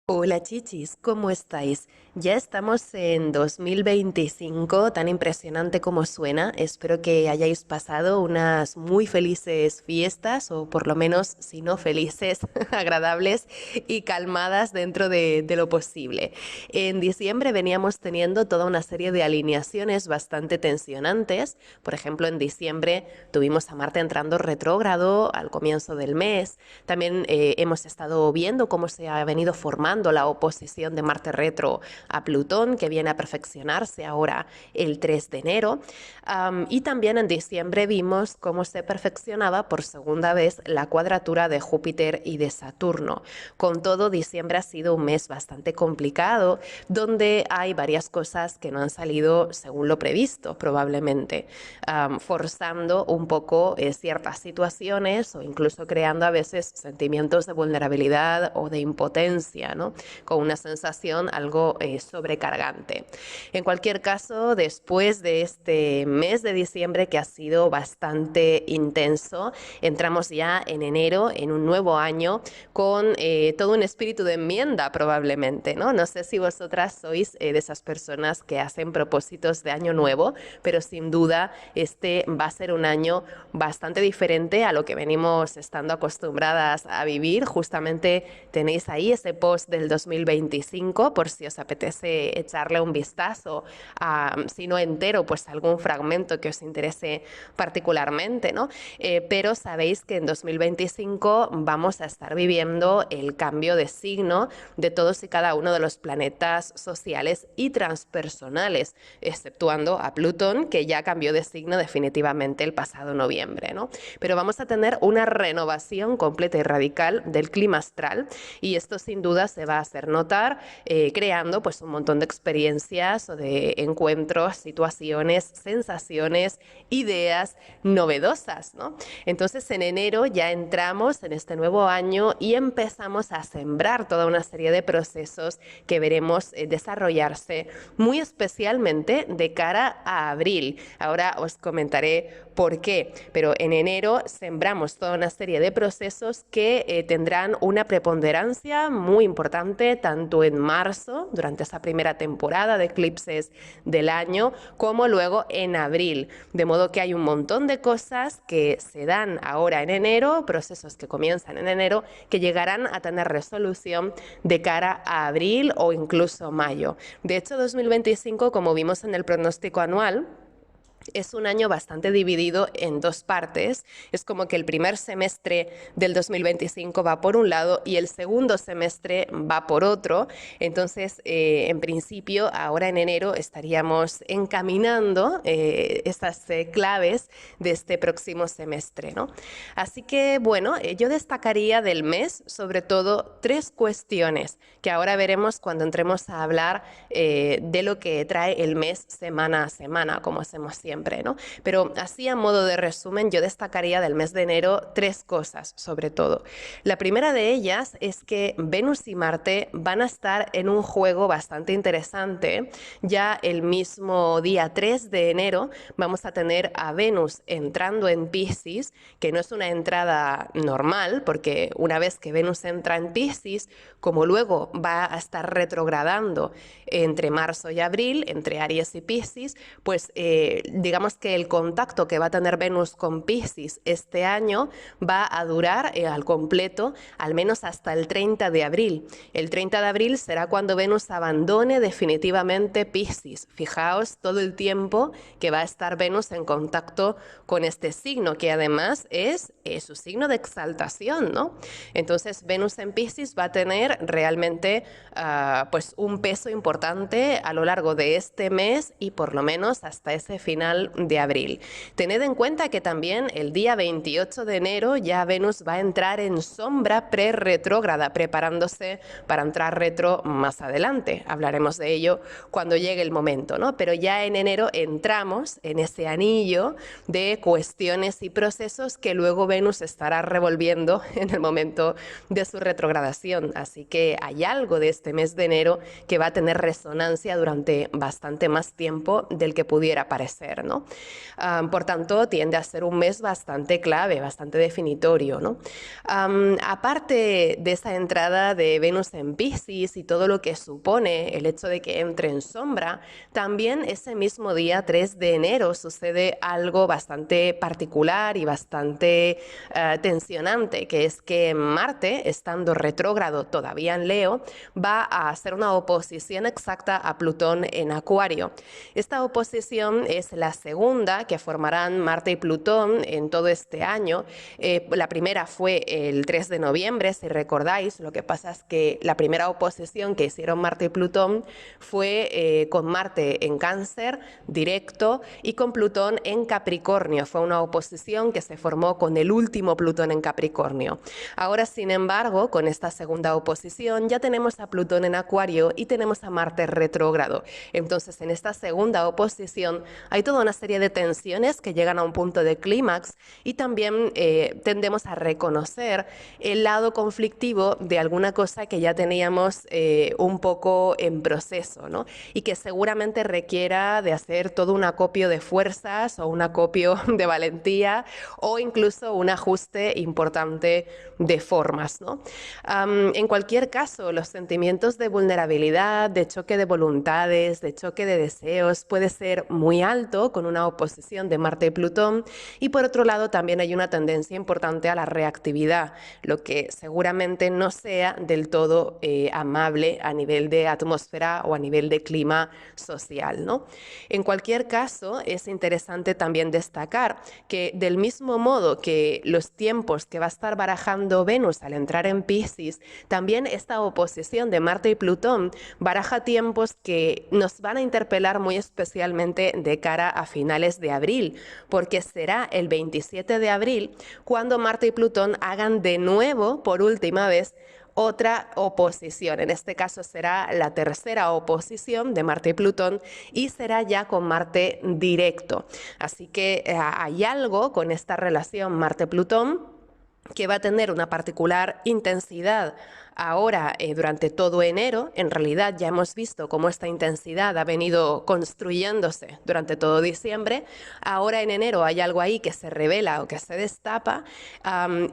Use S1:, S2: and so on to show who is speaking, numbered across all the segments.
S1: Hola chichis, ¿cómo estáis? Ya estamos en 2025, tan impresionante como suena. Espero que hayáis pasado unas muy felices fiestas, o por lo menos, si no felices, agradables y calmadas dentro de lo posible. En diciembre veníamos teniendo toda una serie de alineaciones bastante tensionantes. Por ejemplo, en diciembre tuvimos a Marte entrando retrógrado al comienzo del mes. También hemos estado viendo cómo se ha venido formando la oposición de Marte retro a Plutón, que viene a perfeccionarse ahora el 3 de enero. Y también en diciembre vimos cómo se perfeccionaba por segunda vez la cuadratura de Júpiter y de Saturno. Con todo, diciembre ha sido un mes bastante complicado, donde hay varias cosas que no han salido según lo previsto, probablemente, forzando un poco ciertas situaciones o incluso creando a veces sentimientos de vulnerabilidad o de impotencia, ¿no? Con una sensación algo sobrecargante. En cualquier caso, después de este mes de diciembre que ha sido bastante intenso, entramos ya en enero, en un nuevo año, con todo un espíritu de enmienda probablemente, ¿no? No sé si vosotras sois de esas personas que hacen propósitos de año nuevo, pero sin duda este va a ser un año bastante diferente a lo que venimos estando acostumbradas a vivir. Justamente tenéis ahí ese post del 2025 por si os apetece echarle un vistazo, si no entero, pues algún fragmento que os interese particularmente, ¿no? Pero sabéis que en 2025 vamos a estar viviendo el cambio de signo de todos y cada uno de los planetas sociales y transpersonales, exceptuando a Plutón, que ya cambió de signo definitivamente el pasado noviembre, ¿no? Pero vamos a tener una renovación completa y radical del clima astral, y esto sin duda se va a hacer notar creando pues un montón de experiencias o de encuentros, situaciones, sensaciones, ideas novedosas, ¿no? Entonces en enero ya entramos en este nuevo año y empezamos a sembrar toda una serie de procesos que veremos desarrollarse muy especialmente de cara a abril. Ahora os comentaré por qué, pero en enero sembramos toda una serie de procesos que tendrán una preponderancia muy importante tanto en marzo, durante esa primera temporada de eclipses del año, como luego en abril. De modo que hay un montón de cosas que se dan ahora en enero, procesos que comienzan en enero, que llegarán a tener resolución de cara a abril o incluso mayo. De hecho, 2025, como vimos en el pronóstico anual, es un año bastante dividido en dos partes. Es como que el primer semestre del 2025 va por un lado y el segundo semestre va por otro. Entonces, en principio, ahora en enero estaríamos encaminando estas claves de este próximo semestre, ¿no? Así que, bueno, yo destacaría del mes sobre todo tres cuestiones que ahora veremos cuando entremos a hablar de lo que trae el mes semana a semana, como hacemos siempre, ¿no? Pero así a modo de resumen, yo destacaría del mes de enero tres cosas, sobre todo. La primera de ellas es que Venus y Marte van a estar en un juego bastante interesante. Ya el mismo día 3 de enero vamos a tener a Venus entrando en Piscis, que no es una entrada normal, porque una vez que Venus entra en Piscis, como luego va a estar retrogradando entre marzo y abril, entre Aries y Piscis, pues digamos que el contacto que va a tener Venus con Piscis este año va a durar al completo al menos hasta el 30 de abril. El 30 de abril será cuando Venus abandone definitivamente Piscis. Fijaos todo el tiempo que va a estar Venus en contacto con este signo, que además es su signo de exaltación, ¿no? Entonces Venus en Piscis va a tener realmente pues un peso importante a lo largo de este mes y por lo menos hasta ese final de abril. Tened en cuenta que también el día 28 de enero ya Venus va a entrar en sombra pre-retrógrada, preparándose para entrar retro más adelante. Hablaremos de ello cuando llegue el momento, ¿no? Pero ya en enero entramos en ese anillo de cuestiones y procesos que luego Venus estará revolviendo en el momento de su retrogradación. Así que hay algo de este mes de enero que va a tener resonancia durante bastante más tiempo del que pudiera parecer. Cáncer, ¿no? Por tanto, tiende a ser un mes bastante clave, bastante definitorio, ¿no? Aparte de esa entrada de Venus en Piscis y todo lo que supone el hecho de que entre en sombra, también ese mismo día 3 de enero sucede algo bastante particular y bastante tensionante, que es que Marte, estando retrógrado todavía en Leo, va a hacer una oposición exacta a Plutón en Acuario. Esta oposición es la segunda que formarán Marte y Plutón en todo este año. La primera fue el 3 de noviembre, si recordáis. Lo que pasa es que la primera oposición que hicieron Marte y Plutón fue con Marte en Cáncer, directo, y con Plutón en Capricornio. Fue una oposición que se formó con el último Plutón en Capricornio. Ahora, sin embargo, con esta segunda oposición ya tenemos a Plutón en Acuario y tenemos a Marte retrógrado. Entonces, en esta segunda oposición hay toda una serie de tensiones que llegan a un punto de clímax y también tendemos a reconocer el lado conflictivo de alguna cosa que ya teníamos un poco en proceso, ¿no? Y que seguramente requiera de hacer todo un acopio de fuerzas o un acopio de valentía o incluso un ajuste importante de formas, ¿no? En cualquier caso, los sentimientos de vulnerabilidad, de choque de voluntades, de choque de deseos puede ser muy alto con una oposición de Marte y Plutón, y por otro lado también hay una tendencia importante a la reactividad, lo que seguramente no sea del todo amable a nivel de atmósfera o a nivel de clima social, ¿no? En cualquier caso, es interesante también destacar que del mismo modo que los tiempos que va a estar barajando Venus al entrar en Piscis, también esta oposición de Marte y Plutón baraja tiempos que nos van a interpelar muy especialmente de cara a finales de abril, porque será el 27 de abril cuando Marte y Plutón hagan de nuevo, por última vez, otra oposición. En este caso será la tercera oposición de Marte y Plutón y será ya con Marte directo. Así que hay algo con esta relación Marte-Plutón que va a tener una particular intensidad ahora durante todo enero. En realidad ya hemos visto cómo esta intensidad ha venido construyéndose durante todo diciembre. Ahora en enero hay algo ahí que se revela o que se destapa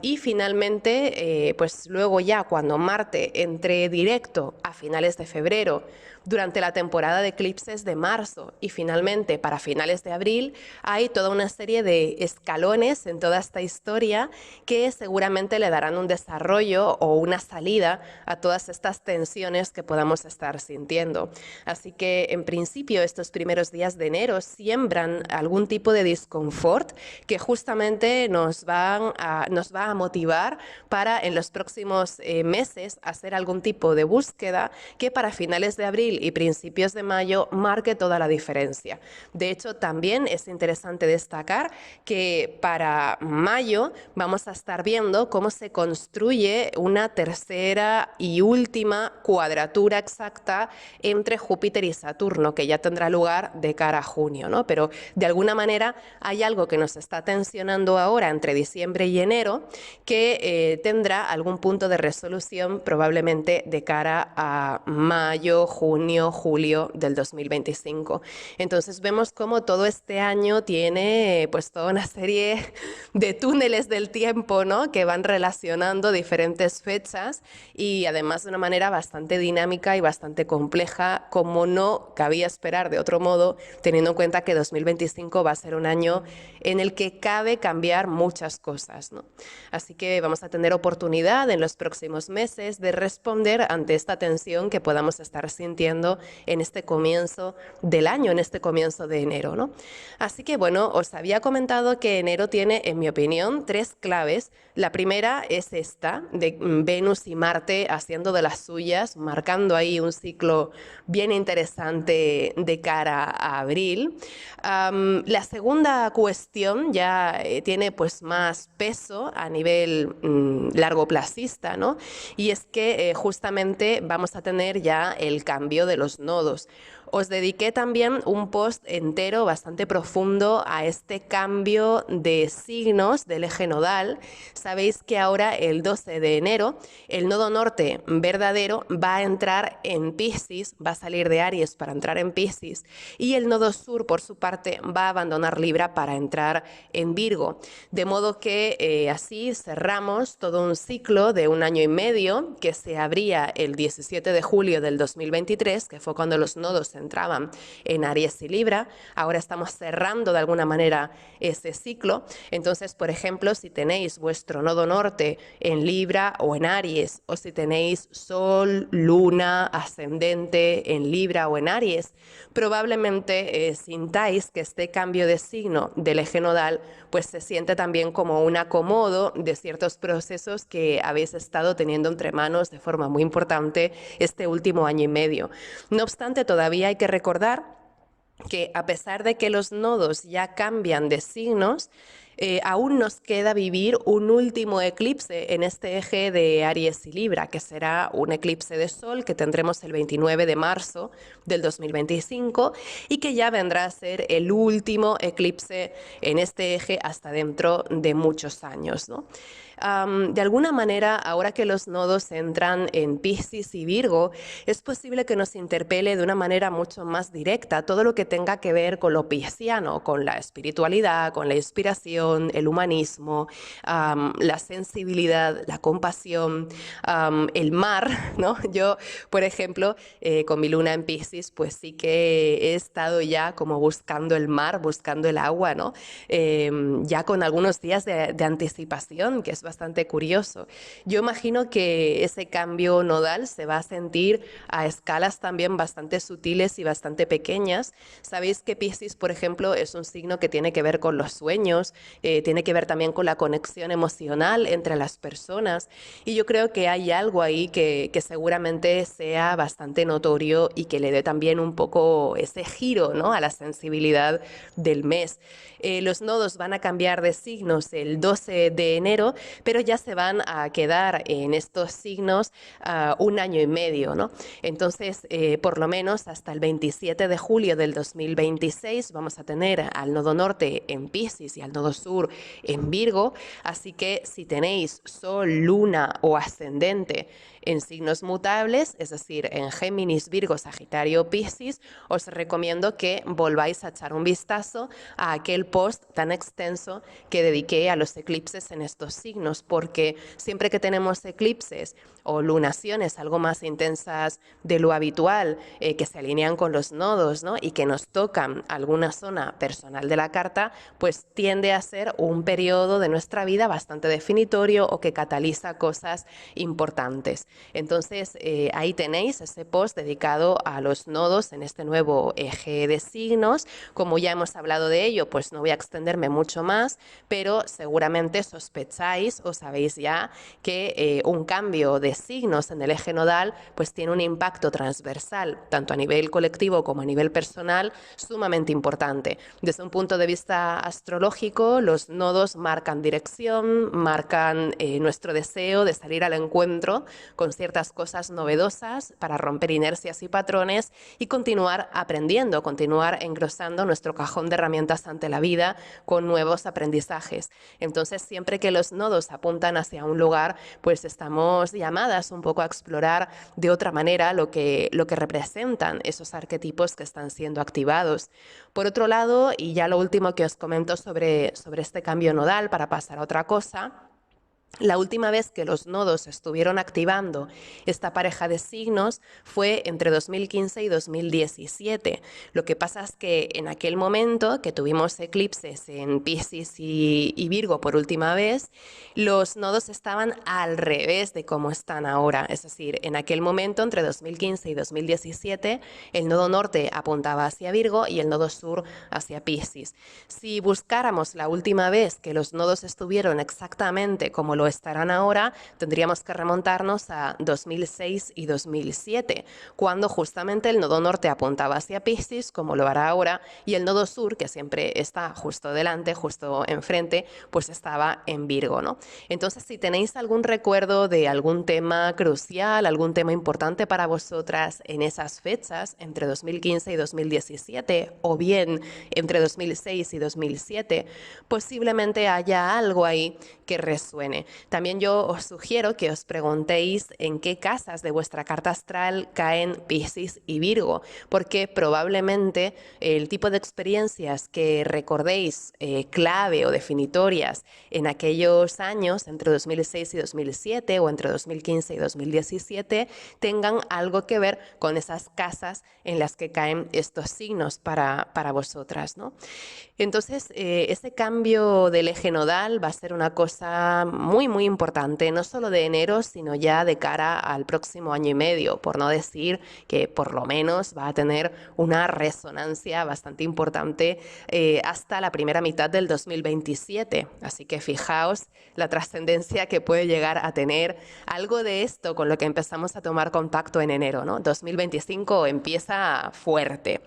S1: y finalmente pues luego ya cuando Marte entre directo a finales de febrero, durante la temporada de eclipses de marzo y finalmente para finales de abril, hay toda una serie de escalones en toda esta historia que seguramente le darán un desarrollo o una salida a todas estas tensiones que podamos estar sintiendo. Así que en principio estos primeros días de enero siembran algún tipo de disconfort que justamente nos va a motivar para en los próximos meses hacer algún tipo de búsqueda que para finales de abril y principios de mayo marque toda la diferencia. De hecho, también es interesante destacar que para mayo vamos a estar viendo cómo se construye una tercera y última cuadratura exacta entre Júpiter y Saturno, que ya tendrá lugar de cara a junio, ¿no? Pero de alguna manera hay algo que nos está tensionando ahora entre diciembre y enero que tendrá algún punto de resolución probablemente de cara a mayo, junio, julio del 2025. Entonces vemos cómo todo este año tiene pues toda una serie de túneles del tiempo, ¿no? Que van relacionando diferentes fechas y además de una manera bastante dinámica y bastante compleja, como no cabía esperar de otro modo, teniendo en cuenta que 2025 va a ser un año en el que cabe cambiar muchas cosas, ¿no? Así que vamos a tener oportunidad en los próximos meses de responder ante esta tensión que podamos estar sintiendo en este comienzo del año, en este comienzo de enero, ¿no? Así que bueno, os había comentado que enero tiene, en mi opinión, tres claves. La primera es esta, de Venus y Marte haciendo de las suyas, marcando ahí un ciclo bien interesante de cara a abril. La segunda cuestión ya tiene pues más peso a nivel largoplacista, ¿no? Y es que justamente vamos a tener ya el cambio de los nodos. Os dediqué también un post entero bastante profundo a este cambio de signos del eje nodal. Sabéis que ahora el 12 de enero el nodo norte verdadero va a entrar en Piscis, va a salir de Aries para entrar en Piscis, y el nodo sur, por su parte, va a abandonar Libra para entrar en Virgo. De modo que así cerramos todo un ciclo de 1 año y medio que se abría el 17 de julio del 2023, que fue cuando los nodos entraban en Aries y Libra. Ahora estamos cerrando de alguna manera ese ciclo. Entonces, por ejemplo, si tenéis vuestro nodo norte en Libra o en Aries, o si tenéis Sol, Luna, ascendente en Libra o en Aries, probablemente sintáis que este cambio de signo del eje nodal pues se siente también como un acomodo de ciertos procesos que habéis estado teniendo entre manos de forma muy importante este último 1 año y medio. No obstante, todavía hay que recordar que a pesar de que los nodos ya cambian de signos, aún nos queda vivir un último eclipse en este eje de Aries y Libra, que será un eclipse de Sol que tendremos el 29 de marzo del 2025 y que ya vendrá a ser el último eclipse en este eje hasta dentro de muchos años, ¿no? De alguna manera, ahora que los nodos entran en Piscis y Virgo, es posible que nos interpele de una manera mucho más directa todo lo que tenga que ver con lo pisciano, con la espiritualidad, con la inspiración, el humanismo, la sensibilidad, la compasión, el mar, ¿no? Yo, por ejemplo, con mi luna en Piscis, pues sí que he estado ya como buscando el mar, buscando el agua, ¿no? Ya con algunos días de anticipación, que es bastante curioso. Yo imagino que ese cambio nodal se va a sentir a escalas también bastante sutiles y bastante pequeñas. Sabéis que Piscis, por ejemplo, es un signo que tiene que ver con los sueños, tiene que ver también con la conexión emocional entre las personas, y yo creo que hay algo ahí que seguramente sea bastante notorio y que le dé también un poco ese giro, ¿no?, a la sensibilidad del mes. Los nodos van a cambiar de signos el 12 de enero, pero ya se van a quedar en estos signos 1 año y medio, ¿no? Entonces, por lo menos hasta el 27 de julio del 2026 vamos a tener al nodo norte en Piscis y al nodo sur en Virgo, así que si tenéis Sol, Luna o ascendente en signos mutables, es decir, en Géminis, Virgo, Sagitario, Piscis, os recomiendo que volváis a echar un vistazo a aquel post tan extenso que dediqué a los eclipses en estos signos, porque siempre que tenemos eclipses o lunaciones algo más intensas de lo habitual, que se alinean con los nodos, ¿no?, y que nos tocan alguna zona personal de la carta, pues tiende a ser un periodo de nuestra vida bastante definitorio o que cataliza cosas importantes. Entonces, ahí tenéis ese post dedicado a los nodos en este nuevo eje de signos. Como ya hemos hablado de ello, pues no voy a extenderme mucho más, pero seguramente sospecháis o sabéis ya que un cambio de signos en el eje nodal pues tiene un impacto transversal, tanto a nivel colectivo como a nivel personal, sumamente importante. Desde un punto de vista astrológico, los nodos marcan dirección, marcan nuestro deseo de salir al encuentro con ciertas cosas novedosas para romper inercias y patrones y continuar aprendiendo, continuar engrosando nuestro cajón de herramientas ante la vida con nuevos aprendizajes. Entonces, siempre que los nodos apuntan hacia un lugar, pues estamos llamadas un poco a explorar de otra manera lo que representan esos arquetipos que están siendo activados. Por otro lado, y ya lo último que os comento sobre este cambio nodal para pasar a otra cosa, la última vez que los nodos estuvieron activando esta pareja de signos fue entre 2015 y 2017. Lo que pasa es que en aquel momento que tuvimos eclipses en Piscis y Virgo por última vez, los nodos estaban al revés de cómo están ahora. Es decir, en aquel momento, entre 2015 y 2017, el nodo norte apuntaba hacia Virgo y el nodo sur hacia Piscis. Si buscáramos la última vez que los nodos estuvieron exactamente como lo estarán ahora, tendríamos que remontarnos a 2006 y 2007, cuando justamente el nodo norte apuntaba hacia Piscis, como lo hará ahora, y el nodo sur, que siempre está justo delante, justo enfrente, pues estaba en Virgo, ¿no? Entonces, si tenéis algún recuerdo de algún tema crucial, algún tema importante para vosotras en esas fechas, entre 2015 y 2017, o bien entre 2006 y 2007, posiblemente haya algo ahí que resuene. También yo os sugiero que os preguntéis en qué casas de vuestra carta astral caen Piscis y Virgo, porque probablemente el tipo de experiencias que recordéis clave o definitorias en aquellos años, entre 2006 y 2007 o entre 2015 y 2017, tengan algo que ver con esas casas en las que caen estos signos para vosotras, ¿no? Entonces, ese cambio del eje nodal va a ser una cosa muy, muy importante, no solo de enero, sino ya de cara al próximo año y medio, por no decir que por lo menos va a tener una resonancia bastante importante hasta la primera mitad del 2027. Así que fijaos la trascendencia que puede llegar a tener algo de esto con lo que empezamos a tomar contacto en enero, ¿no? 2025 empieza fuerte.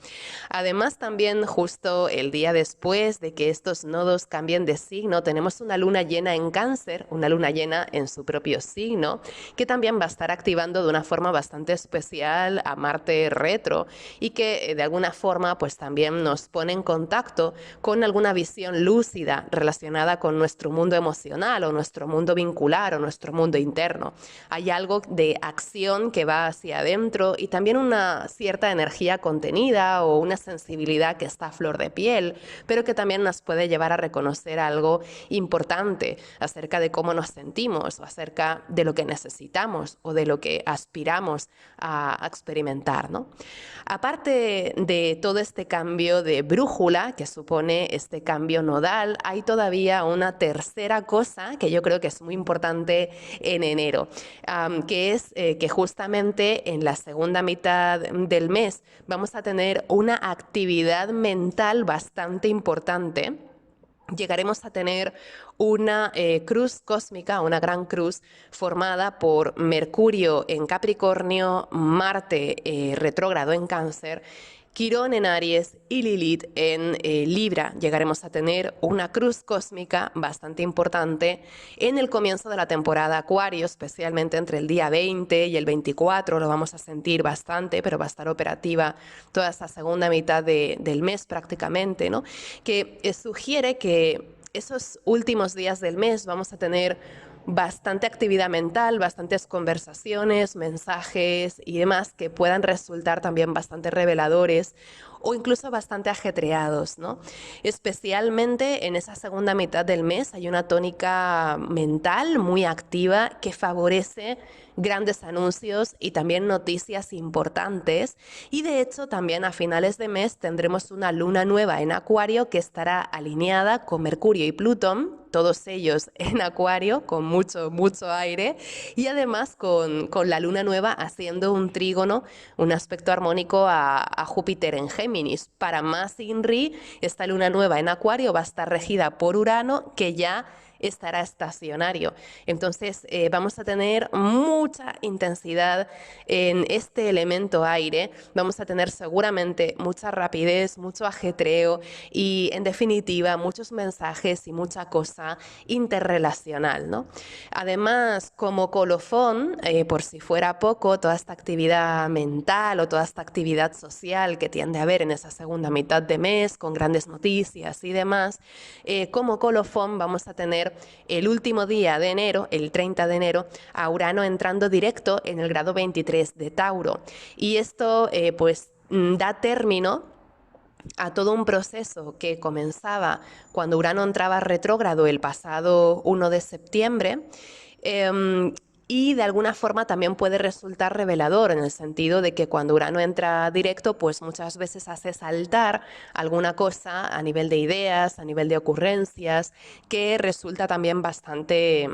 S1: Además, también justo el día después de que estos nodos cambien de signo, tenemos una luna llena en Cáncer, una luna llena en su propio signo, que también va a estar activando de una forma bastante especial a Marte retro y que de alguna forma pues también nos pone en contacto con alguna visión lúcida relacionada con nuestro mundo emocional o nuestro mundo vincular o nuestro mundo interno. Hay algo de acción que va hacia adentro y también una cierta energía contenida o una sensibilidad que está a flor de piel, pero que también nos puede llevar a reconocer algo importante acerca de cómo nos sentimos o acerca de lo que necesitamos o de lo que aspiramos a experimentar, ¿no? Aparte de todo este cambio de brújula que supone este cambio nodal, hay todavía una tercera cosa que yo creo que es muy importante en enero, que es que justamente en la segunda mitad del mes vamos a tener una actividad mental bastante importante. Llegaremos a tener una cruz cósmica, una gran cruz formada por Mercurio en Capricornio, Marte retrógrado en Cáncer, Quirón en Aries y Lilith en Libra. Llegaremos a tener una cruz cósmica bastante importante en el comienzo de la temporada Acuario, especialmente entre el día 20 y el 24, lo vamos a sentir bastante, pero va a estar operativa toda esa segunda mitad del mes prácticamente, ¿no? Que sugiere que esos últimos días del mes vamos a tener bastante actividad mental, bastantes conversaciones, mensajes y demás que puedan resultar también bastante reveladores o incluso bastante ajetreados, ¿no? Especialmente en esa segunda mitad del mes hay una tónica mental muy activa que favorece grandes anuncios y también noticias importantes, y de hecho también a finales de mes tendremos una luna nueva en Acuario que estará alineada con Mercurio y Plutón, todos ellos en Acuario con mucho, mucho aire, y además con la luna nueva haciendo un trígono, un aspecto armónico a Júpiter en Géminis. Para más INRI, esta luna nueva en Acuario va a estar regida por Urano, que ya estará estacionario. Entonces vamos a tener mucha intensidad en este elemento aire, vamos a tener seguramente mucha rapidez, mucho ajetreo y en definitiva muchos mensajes y mucha cosa interrelacional, ¿no? Además, como colofón, por si fuera poco, toda esta actividad mental o toda esta actividad social que tiende a haber en esa segunda mitad de mes con grandes noticias y demás, como colofón vamos a tener el último día de enero, el 30 de enero, a Urano entrando directo en el grado 23 de Tauro. Y esto pues da término a todo un proceso que comenzaba cuando Urano entraba retrógrado el pasado 1 de septiembre. Y de alguna forma también puede resultar revelador en el sentido de que cuando Urano entra directo, pues muchas veces hace saltar alguna cosa a nivel de ideas, a nivel de ocurrencias, que resulta también bastante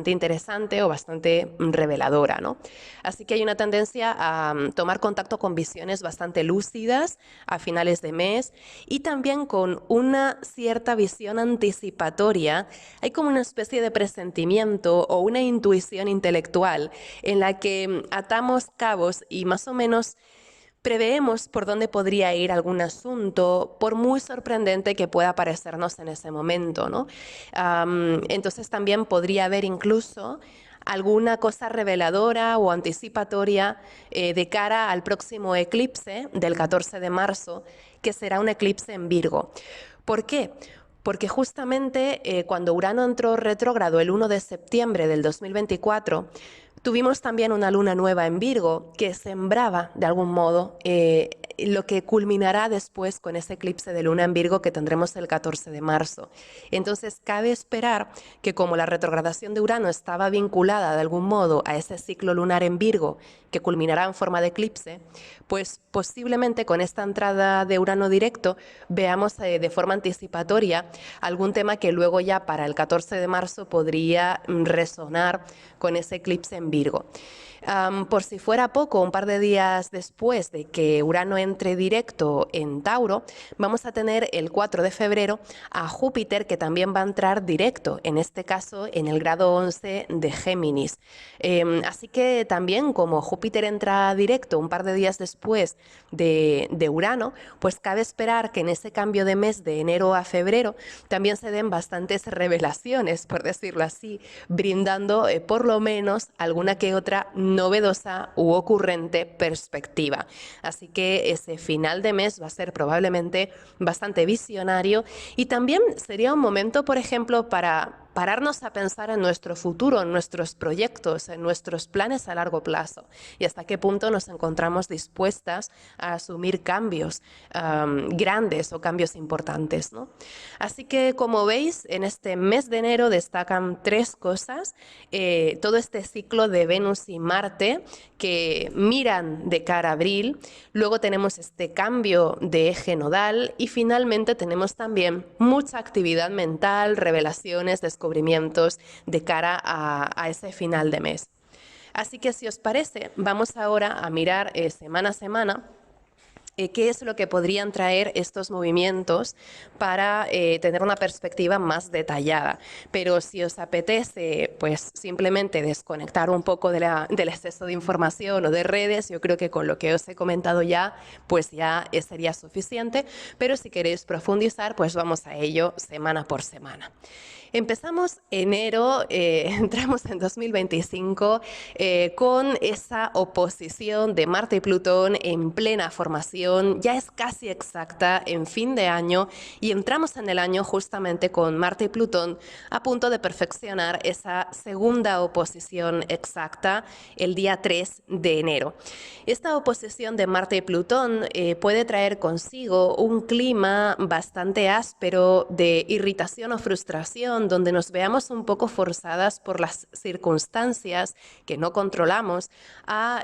S1: interesante o bastante reveladora, ¿no? Así que hay una tendencia a tomar contacto con visiones bastante lúcidas a finales de mes y también con una cierta visión anticipatoria. Hay como una especie de presentimiento o una intuición intelectual en la que atamos cabos y más o menos preveemos por dónde podría ir algún asunto, por muy sorprendente que pueda parecernos en ese momento, ¿no? Entonces también podría haber incluso alguna cosa reveladora o anticipatoria de cara al próximo eclipse del 14 de marzo, que será un eclipse en Virgo. ¿Por qué? porque justamente cuando Urano entró retrógrado el 1 de septiembre del 2024, tuvimos también una luna nueva en Virgo que sembraba de algún modo lo que culminará después con ese eclipse de luna en Virgo que tendremos el 14 de marzo. Entonces cabe esperar que como la retrogradación de Urano estaba vinculada de algún modo a ese ciclo lunar en Virgo que culminará en forma de eclipse, pues posiblemente con esta entrada de Urano directo veamos de forma anticipatoria algún tema que luego ya para el 14 de marzo podría resonar con ese eclipse en Virgo. Por si fuera poco, un par de días después de que Urano entre directo en Tauro, vamos a tener el 4 de febrero a Júpiter, que también va a entrar directo, en este caso en el grado 11 de Géminis. Así que también como Júpiter entra directo un par de días después de Urano, pues cabe esperar que en ese cambio de mes de enero a febrero también se den bastantes revelaciones, por decirlo así, brindando por lo menos alguna que otra novedosa u ocurrente perspectiva. Así que ese final de mes va a ser probablemente bastante visionario y también sería un momento, por ejemplo, para pararnos a pensar en nuestro futuro, en nuestros proyectos, en nuestros planes a largo plazo y hasta qué punto nos encontramos dispuestas a asumir cambios grandes o cambios importantes, ¿no? Así que, como veis, en este mes de enero destacan tres cosas. Todo este ciclo de Venus y Marte que miran de cara a abril, luego tenemos este cambio de eje nodal y finalmente tenemos también mucha actividad mental, revelaciones, descubrimientos de cara a ese final de mes. Así que si os parece, vamos ahora a mirar semana a semana qué es lo que podrían traer estos movimientos para tener una perspectiva más detallada. Pero si os apetece, pues simplemente desconectar un poco del exceso de información o de redes, yo creo que con lo que os he comentado ya, pues ya sería suficiente. Pero si queréis profundizar, pues vamos a ello semana por semana. Empezamos enero, entramos en 2025 con esa oposición de Marte y Plutón en plena formación, ya es casi exacta en fin de año y entramos en el año justamente con Marte y Plutón a punto de perfeccionar esa segunda oposición exacta el día 3 de enero. Esta oposición de Marte y Plutón puede traer consigo un clima bastante áspero de irritación o frustración, donde nos veamos un poco forzadas por las circunstancias que no controlamos a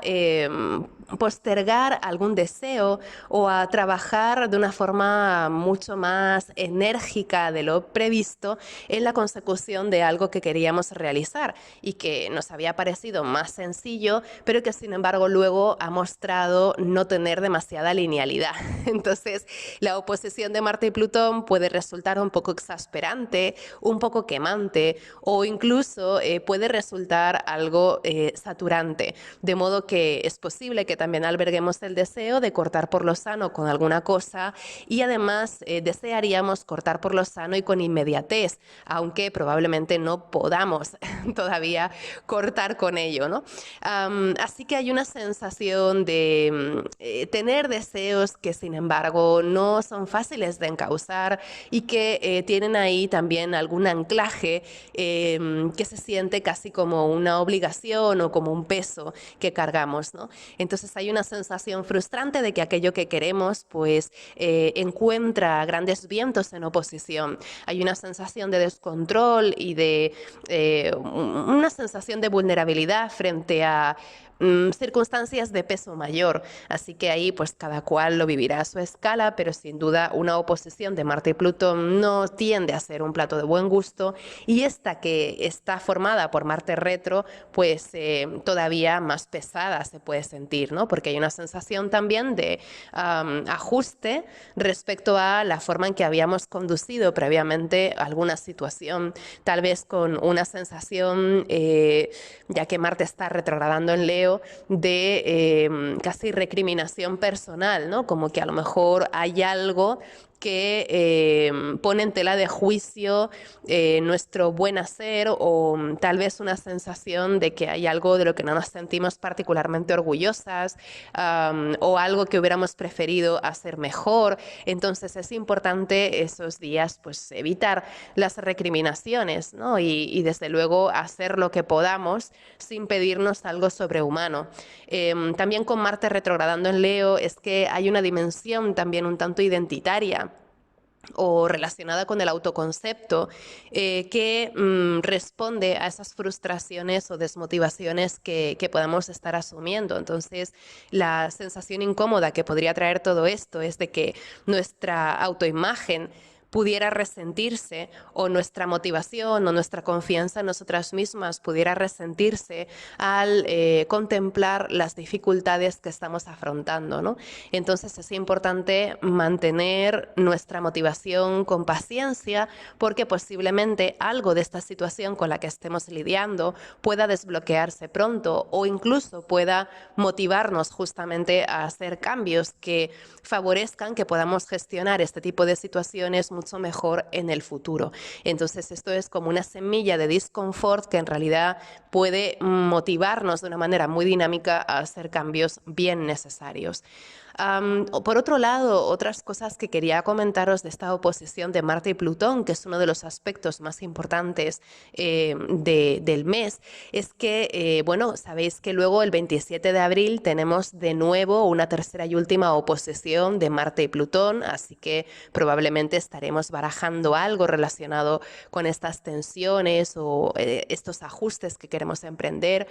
S1: postergar algún deseo o a trabajar de una forma mucho más enérgica de lo previsto en la consecución de algo que queríamos realizar y que nos había parecido más sencillo, pero que sin embargo luego ha mostrado no tener demasiada linealidad. Entonces, la oposición de Marte y Plutón puede resultar un poco exasperante, un poco quemante o incluso puede resultar algo saturante, de modo que es posible que también alberguemos el deseo de cortar por lo sano con alguna cosa y además desearíamos cortar por lo sano y con inmediatez, aunque probablemente no podamos todavía cortar con ello, ¿no? Así que hay una sensación de tener deseos que sin embargo no son fáciles de encauzar y que tienen ahí también algún anclaje que se siente casi como una obligación o como un peso que cargamos, ¿no? Entonces hay una sensación frustrante de que aquello que queremos pues encuentra grandes vientos en oposición. Hay una sensación de descontrol y de una sensación de vulnerabilidad frente a circunstancias de peso mayor, así que ahí pues cada cual lo vivirá a su escala, pero sin duda una oposición de Marte y Plutón no tiende a ser un plato de buen gusto y esta que está formada por Marte retro pues todavía más pesada se puede sentir, ¿no? Porque hay una sensación también de ajuste respecto a la forma en que habíamos conducido previamente alguna situación, tal vez con una sensación, ya que Marte está retrogradando en Leo, de casi recriminación personal, ¿no? Como que a lo mejor hay algo que pone en tela de juicio nuestro buen hacer o tal vez una sensación de que hay algo de lo que no nos sentimos particularmente orgullosas o algo que hubiéramos preferido hacer mejor. Entonces es importante esos días pues evitar las recriminaciones, ¿no? Y desde luego hacer lo que podamos sin pedirnos algo sobrehumano. También con Marte retrogradando en Leo es que hay una dimensión también un tanto identitaria o relacionada con el autoconcepto, que responde a esas frustraciones o desmotivaciones que podamos estar asumiendo. Entonces, la sensación incómoda que podría traer todo esto es de que nuestra autoimagen pudiera resentirse o nuestra motivación o nuestra confianza en nosotras mismas pudiera resentirse al contemplar las dificultades que estamos afrontando, ¿no? Entonces es importante mantener nuestra motivación con paciencia porque posiblemente algo de esta situación con la que estemos lidiando pueda desbloquearse pronto o incluso pueda motivarnos justamente a hacer cambios que favorezcan que podamos gestionar este tipo de situaciones mucho mejor en el futuro. Entonces esto es como una semilla de disconfort que en realidad puede motivarnos de una manera muy dinámica a hacer cambios bien necesarios. Por otro lado, otras cosas que quería comentaros de esta oposición de Marte y Plutón, que es uno de los aspectos más importantes del mes, es que, bueno, sabéis que luego el 27 de abril tenemos de nuevo una tercera y última oposición de Marte y Plutón, así que probablemente estaremos barajando algo relacionado con estas tensiones o estos ajustes que queremos emprender,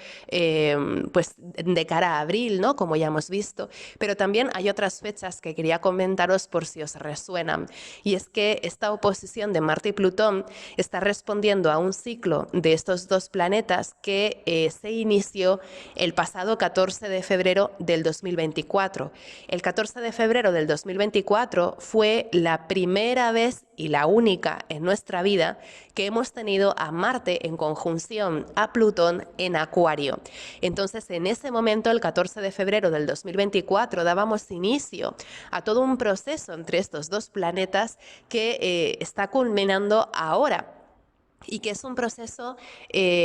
S1: pues de cara a abril, ¿no? Como ya hemos visto, pero también hay otras fechas que quería comentaros por si os resuenan. Y es que esta oposición de Marte y Plutón está respondiendo a un ciclo de estos dos planetas que se inició el pasado 14 de febrero del 2024. El 14 de febrero del 2024 fue la primera vez y la única en nuestra vida que hemos tenido a Marte en conjunción a Plutón en Acuario. Entonces, en ese momento, el 14 de febrero del 2024, dábamos inicio a todo un proceso entre estos dos planetas que está culminando ahora. Y que es un proceso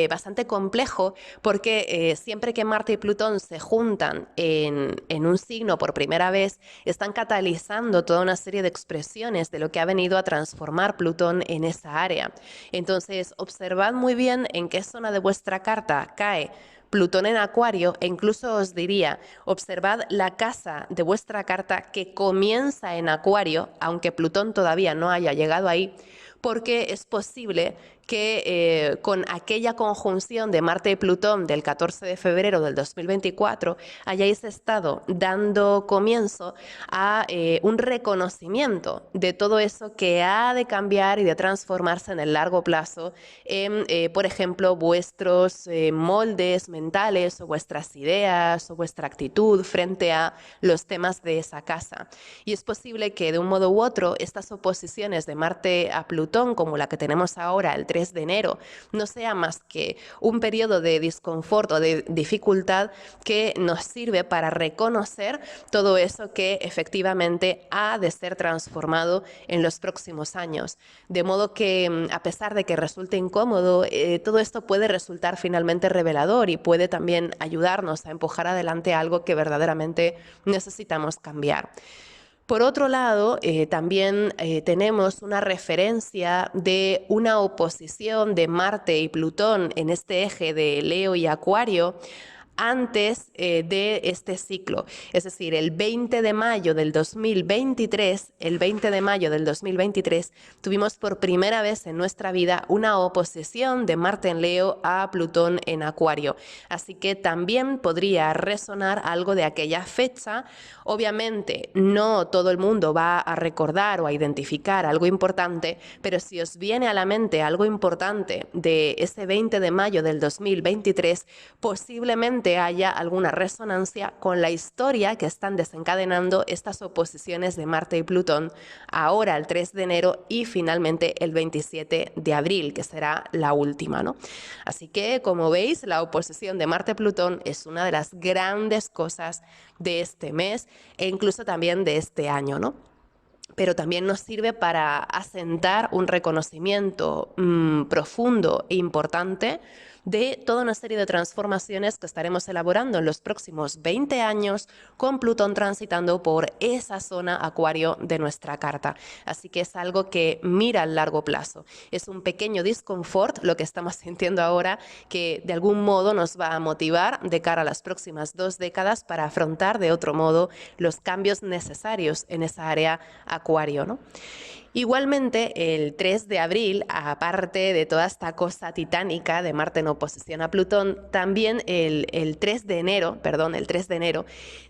S1: bastante complejo porque siempre que Marte y Plutón se juntan en un signo por primera vez, están catalizando toda una serie de expresiones de lo que ha venido a transformar Plutón en esa área. Entonces, observad muy bien en qué zona de vuestra carta cae Plutón en Acuario e incluso os diría, observad la casa de vuestra carta que comienza en Acuario, aunque Plutón todavía no haya llegado ahí, porque es posible que con aquella conjunción de Marte y Plutón del 14 de febrero del 2024 hayáis estado dando comienzo a un reconocimiento de todo eso que ha de cambiar y de transformarse en el largo plazo en, por ejemplo, vuestros moldes mentales o vuestras ideas o vuestra actitud frente a los temas de esa casa. Y es posible que de un modo u otro estas oposiciones de Marte a Plutón, como la que tenemos ahora el 3 de enero, no sea más que un periodo de disconfort o de dificultad que nos sirve para reconocer todo eso que efectivamente ha de ser transformado en los próximos años. De modo que, a pesar de que resulte incómodo, todo esto puede resultar finalmente revelador y puede también ayudarnos a empujar adelante algo que verdaderamente necesitamos cambiar. Por otro lado, también tenemos una referencia de una oposición de Marte y Plutón en este eje de Leo y Acuario antes de este ciclo. Es decir, el 20 de mayo del 2023, tuvimos por primera vez en nuestra vida una oposición de Marte en Leo a Plutón en Acuario. Así que también podría resonar algo de aquella fecha. Obviamente, no todo el mundo va a recordar o a identificar algo importante, pero si os viene a la mente algo importante de ese 20 de mayo del 2023, posiblemente haya alguna resonancia con la historia que están desencadenando estas oposiciones de Marte y Plutón ahora el 3 de enero y finalmente el 27 de abril, que será la última, ¿no? Así que, como veis, la oposición de Marte-Plutón es una de las grandes cosas de este mes e incluso también de este año, ¿no? pero también nos sirve para asentar un reconocimiento profundo e importante de toda una serie de transformaciones que estaremos elaborando en los próximos 20 años con Plutón transitando por esa zona Acuario de nuestra carta. Así que es algo que mira a largo plazo. Es un pequeño disconfort lo que estamos sintiendo ahora, que de algún modo nos va a motivar de cara a las próximas 2 décadas para afrontar de otro modo los cambios necesarios en esa área Acuario, ¿no? Igualmente, el 3 de abril, aparte de toda esta cosa titánica de Marte en oposición a Plutón, también el 3 de enero,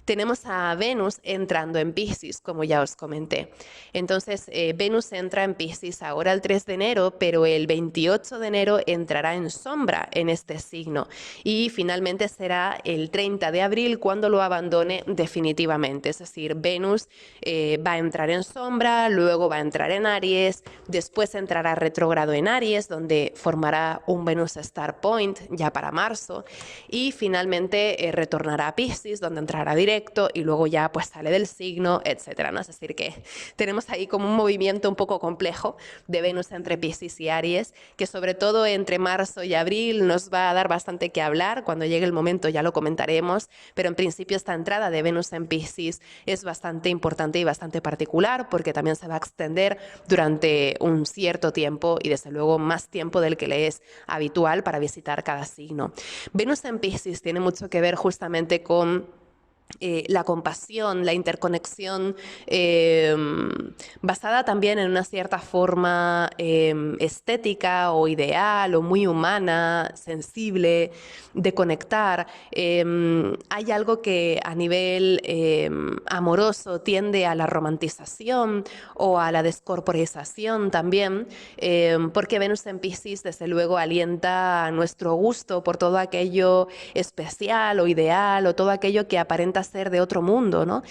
S1: tenemos a Venus entrando en Piscis, como ya os comenté. Entonces, Venus entra en Piscis ahora el 3 de enero, pero el 28 de enero entrará en sombra en este signo. Y finalmente será el 30 de abril cuando lo abandone definitivamente. Es decir, Venus va a entrar en sombra, luego va a entrar en Aries, después entrará retrógrado en Aries, donde formará un Venus Star Point ya para marzo, y finalmente retornará a Piscis, donde entrará directo y luego ya pues sale del signo, etcétera, ¿no? Es decir, que tenemos ahí como un movimiento un poco complejo de Venus entre Piscis y Aries, que sobre todo entre marzo y abril nos va a dar bastante que hablar. Cuando llegue el momento ya lo comentaremos, pero en principio esta entrada de Venus en Piscis es bastante importante y bastante particular, porque también se va a extender durante un cierto tiempo y desde luego más tiempo del que le es habitual para visitar cada signo. Venus en Piscis tiene mucho que ver justamente con la compasión, la interconexión, basada también en una cierta forma estética o ideal o muy humana, sensible, de conectar. Hay algo que a nivel amoroso tiende a la romantización o a la descorporización también, porque Venus en Piscis desde luego alienta a nuestro gusto por todo aquello especial o ideal o todo aquello que aparenta ser de otro mundo, ¿no?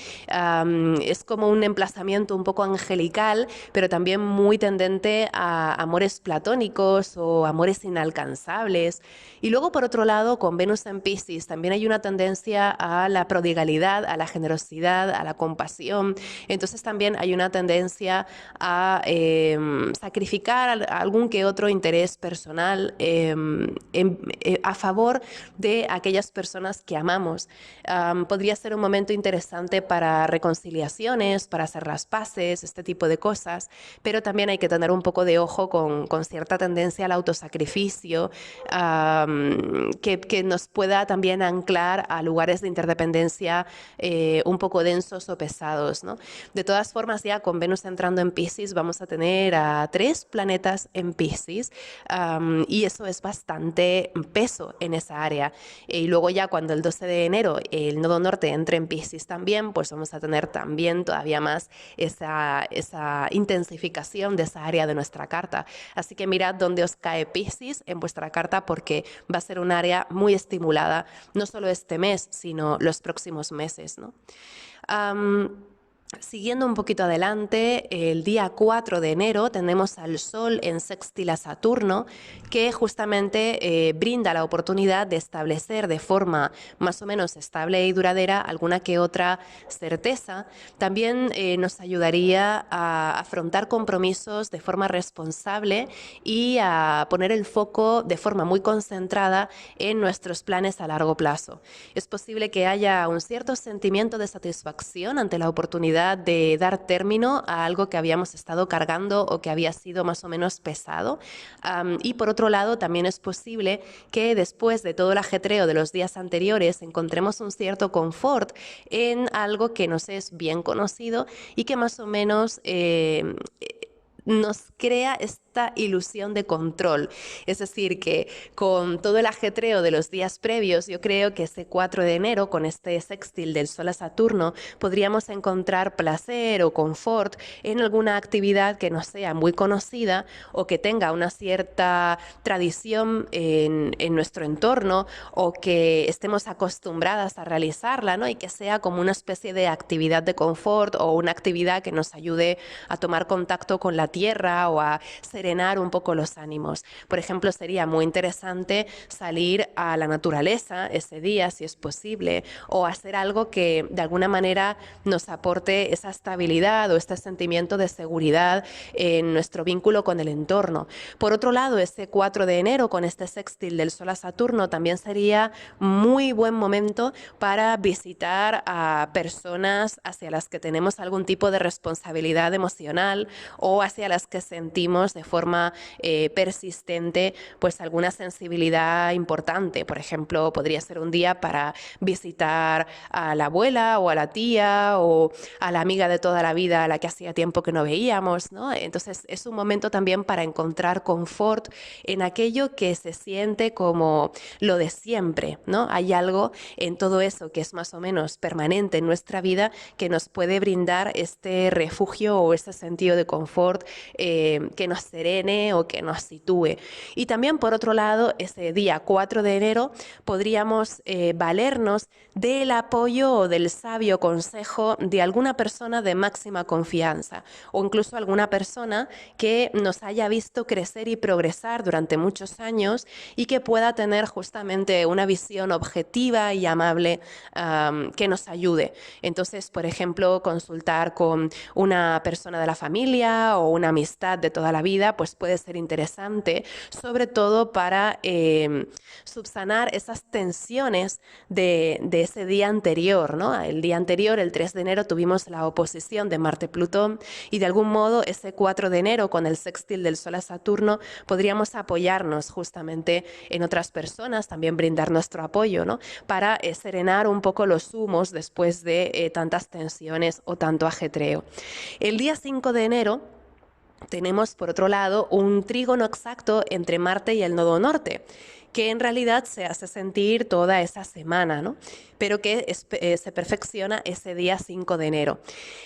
S1: Es como un emplazamiento un poco angelical, pero también muy tendente a amores platónicos o amores inalcanzables. Y luego, por otro lado, con Venus en Piscis también hay una tendencia a la prodigalidad, a la generosidad, a la compasión. Entonces también hay una tendencia a sacrificar algún que otro interés personal a favor de aquellas personas que amamos. Podría ser un momento interesante para reconciliaciones, para hacer las paces, este tipo de cosas, pero también hay que tener un poco de ojo con cierta tendencia al autosacrificio, que nos pueda también anclar a lugares de interdependencia un poco densos o pesados, ¿no? De todas formas, ya con Venus entrando en Piscis vamos a tener a 3 planetas en Piscis, y eso es bastante peso en esa área. Y luego ya cuando el 12 de enero el nodo norte entre en Piscis también, pues vamos a tener también todavía más esa intensificación de esa área de nuestra carta. Así que mirad dónde os cae Piscis en vuestra carta, porque va a ser un área muy estimulada, no solo este mes, sino los próximos meses, ¿no? Siguiendo un poquito adelante, el día 4 de enero tenemos al Sol en sextil a Saturno, que justamente brinda la oportunidad de establecer de forma más o menos estable y duradera alguna que otra certeza. También nos ayudaría a afrontar compromisos de forma responsable y a poner el foco de forma muy concentrada en nuestros planes a largo plazo. Es posible que haya un cierto sentimiento de satisfacción ante la oportunidad de dar término a algo que habíamos estado cargando o que había sido más o menos pesado. Y por otro lado, también es posible que después de todo el ajetreo de los días anteriores encontremos un cierto confort en algo que nos es bien conocido y que más o menos nos crea esta ilusión de control. Es decir, que con todo el ajetreo de los días previos, yo creo que ese 4 de enero, con este sextil del Sol a Saturno, podríamos encontrar placer o confort en alguna actividad que no sea muy conocida o que tenga una cierta tradición en nuestro entorno, o que estemos acostumbradas a realizarla, ¿no? Y que sea como una especie de actividad de confort o una actividad que nos ayude a tomar contacto con la tierra o a ser serenar un poco los ánimos. Por ejemplo, sería muy interesante salir a la naturaleza ese día, si es posible, o hacer algo que de alguna manera nos aporte esa estabilidad o este sentimiento de seguridad en nuestro vínculo con el entorno. Por otro lado, ese 4 de enero, con este sextil del Sol a Saturno, también sería muy buen momento para visitar a personas hacia las que tenemos algún tipo de responsabilidad emocional o hacia las que sentimos de forma persistente pues alguna sensibilidad importante. Por ejemplo, podría ser un día para visitar a la abuela o a la tía o a la amiga de toda la vida a la que hacía tiempo que no veíamos, ¿no? Entonces es un momento también para encontrar confort en aquello que se siente como lo de siempre, ¿no? Hay algo en todo eso que es más o menos permanente en nuestra vida que nos puede brindar este refugio o ese sentido de confort que nos serene o que nos sitúe. Y también, por otro lado, ese día 4 de enero podríamos valernos del apoyo o del sabio consejo de alguna persona de máxima confianza o incluso alguna persona que nos haya visto crecer y progresar durante muchos años y que pueda tener justamente una visión objetiva y amable que nos ayude. Entonces, por ejemplo, consultar con una persona de la familia o una amistad de toda la vida, pues puede ser interesante, sobre todo para subsanar esas tensiones de ese día anterior, ¿no? El día anterior, el 3 de enero, tuvimos la oposición de Marte-Plutón y de algún modo ese 4 de enero, con el sextil del Sol a Saturno, podríamos apoyarnos justamente en otras personas, también brindar nuestro apoyo, ¿no? Para serenar un poco los humos después de tantas tensiones o tanto ajetreo. El día 5 de enero tenemos, por otro lado, un trígono exacto entre Marte y el nodo norte, que en realidad se hace sentir toda esa semana, ¿no? Pero que se perfecciona ese día 5 de enero.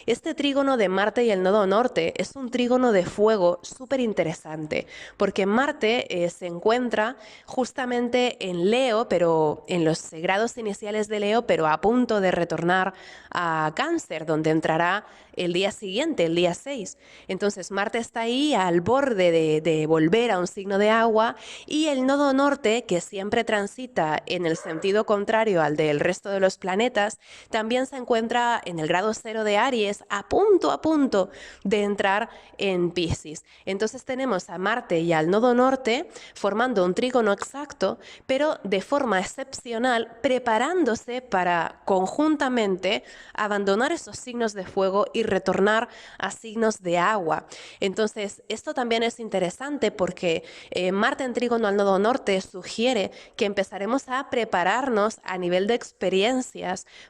S1: Este trígono de Marte y el nodo norte es un trígono de fuego súper interesante, porque Marte se encuentra justamente en Leo, pero en los grados iniciales de Leo, pero a punto de retornar a Cáncer, donde entrará el día siguiente, el día 6. Entonces Marte está ahí al borde de volver a un signo de agua y el nodo norte, que siempre transita en el sentido contrario al del resto de los planetas, también se encuentra en el grado 0 de Aries, a punto de entrar en Piscis. Entonces tenemos a Marte y al nodo norte formando un trígono exacto, pero de forma excepcional, preparándose para conjuntamente abandonar esos signos de fuego y retornar a signos de agua. Entonces, esto también es interesante porque Marte en trígono al nodo norte sugiere que empezaremos a prepararnos a nivel de experiencias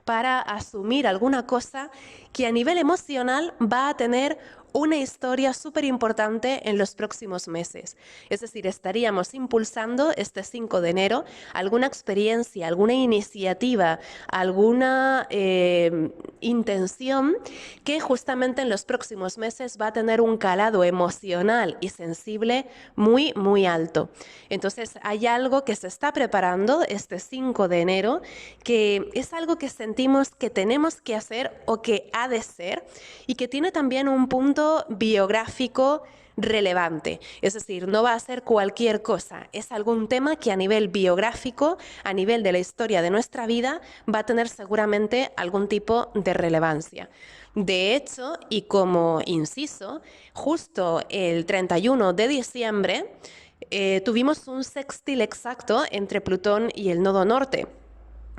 S1: para asumir alguna cosa que a nivel emocional va a tener una historia súper importante en los próximos meses. Es decir, estaríamos impulsando este 5 de enero alguna experiencia, alguna iniciativa, alguna intención que justamente en los próximos meses va a tener un calado emocional y sensible muy alto. Entonces, hay algo que se está preparando este 5 de enero que es algo que sentimos que tenemos que hacer o que ha de ser y que tiene también un punto biográfico relevante, es decir, no va a ser cualquier cosa, es algún tema que a nivel biográfico, a nivel de la historia de nuestra vida, va a tener seguramente algún tipo de relevancia. De hecho, y como inciso, justo el 31 de diciembre tuvimos un sextil exacto entre Plutón y el nodo norte,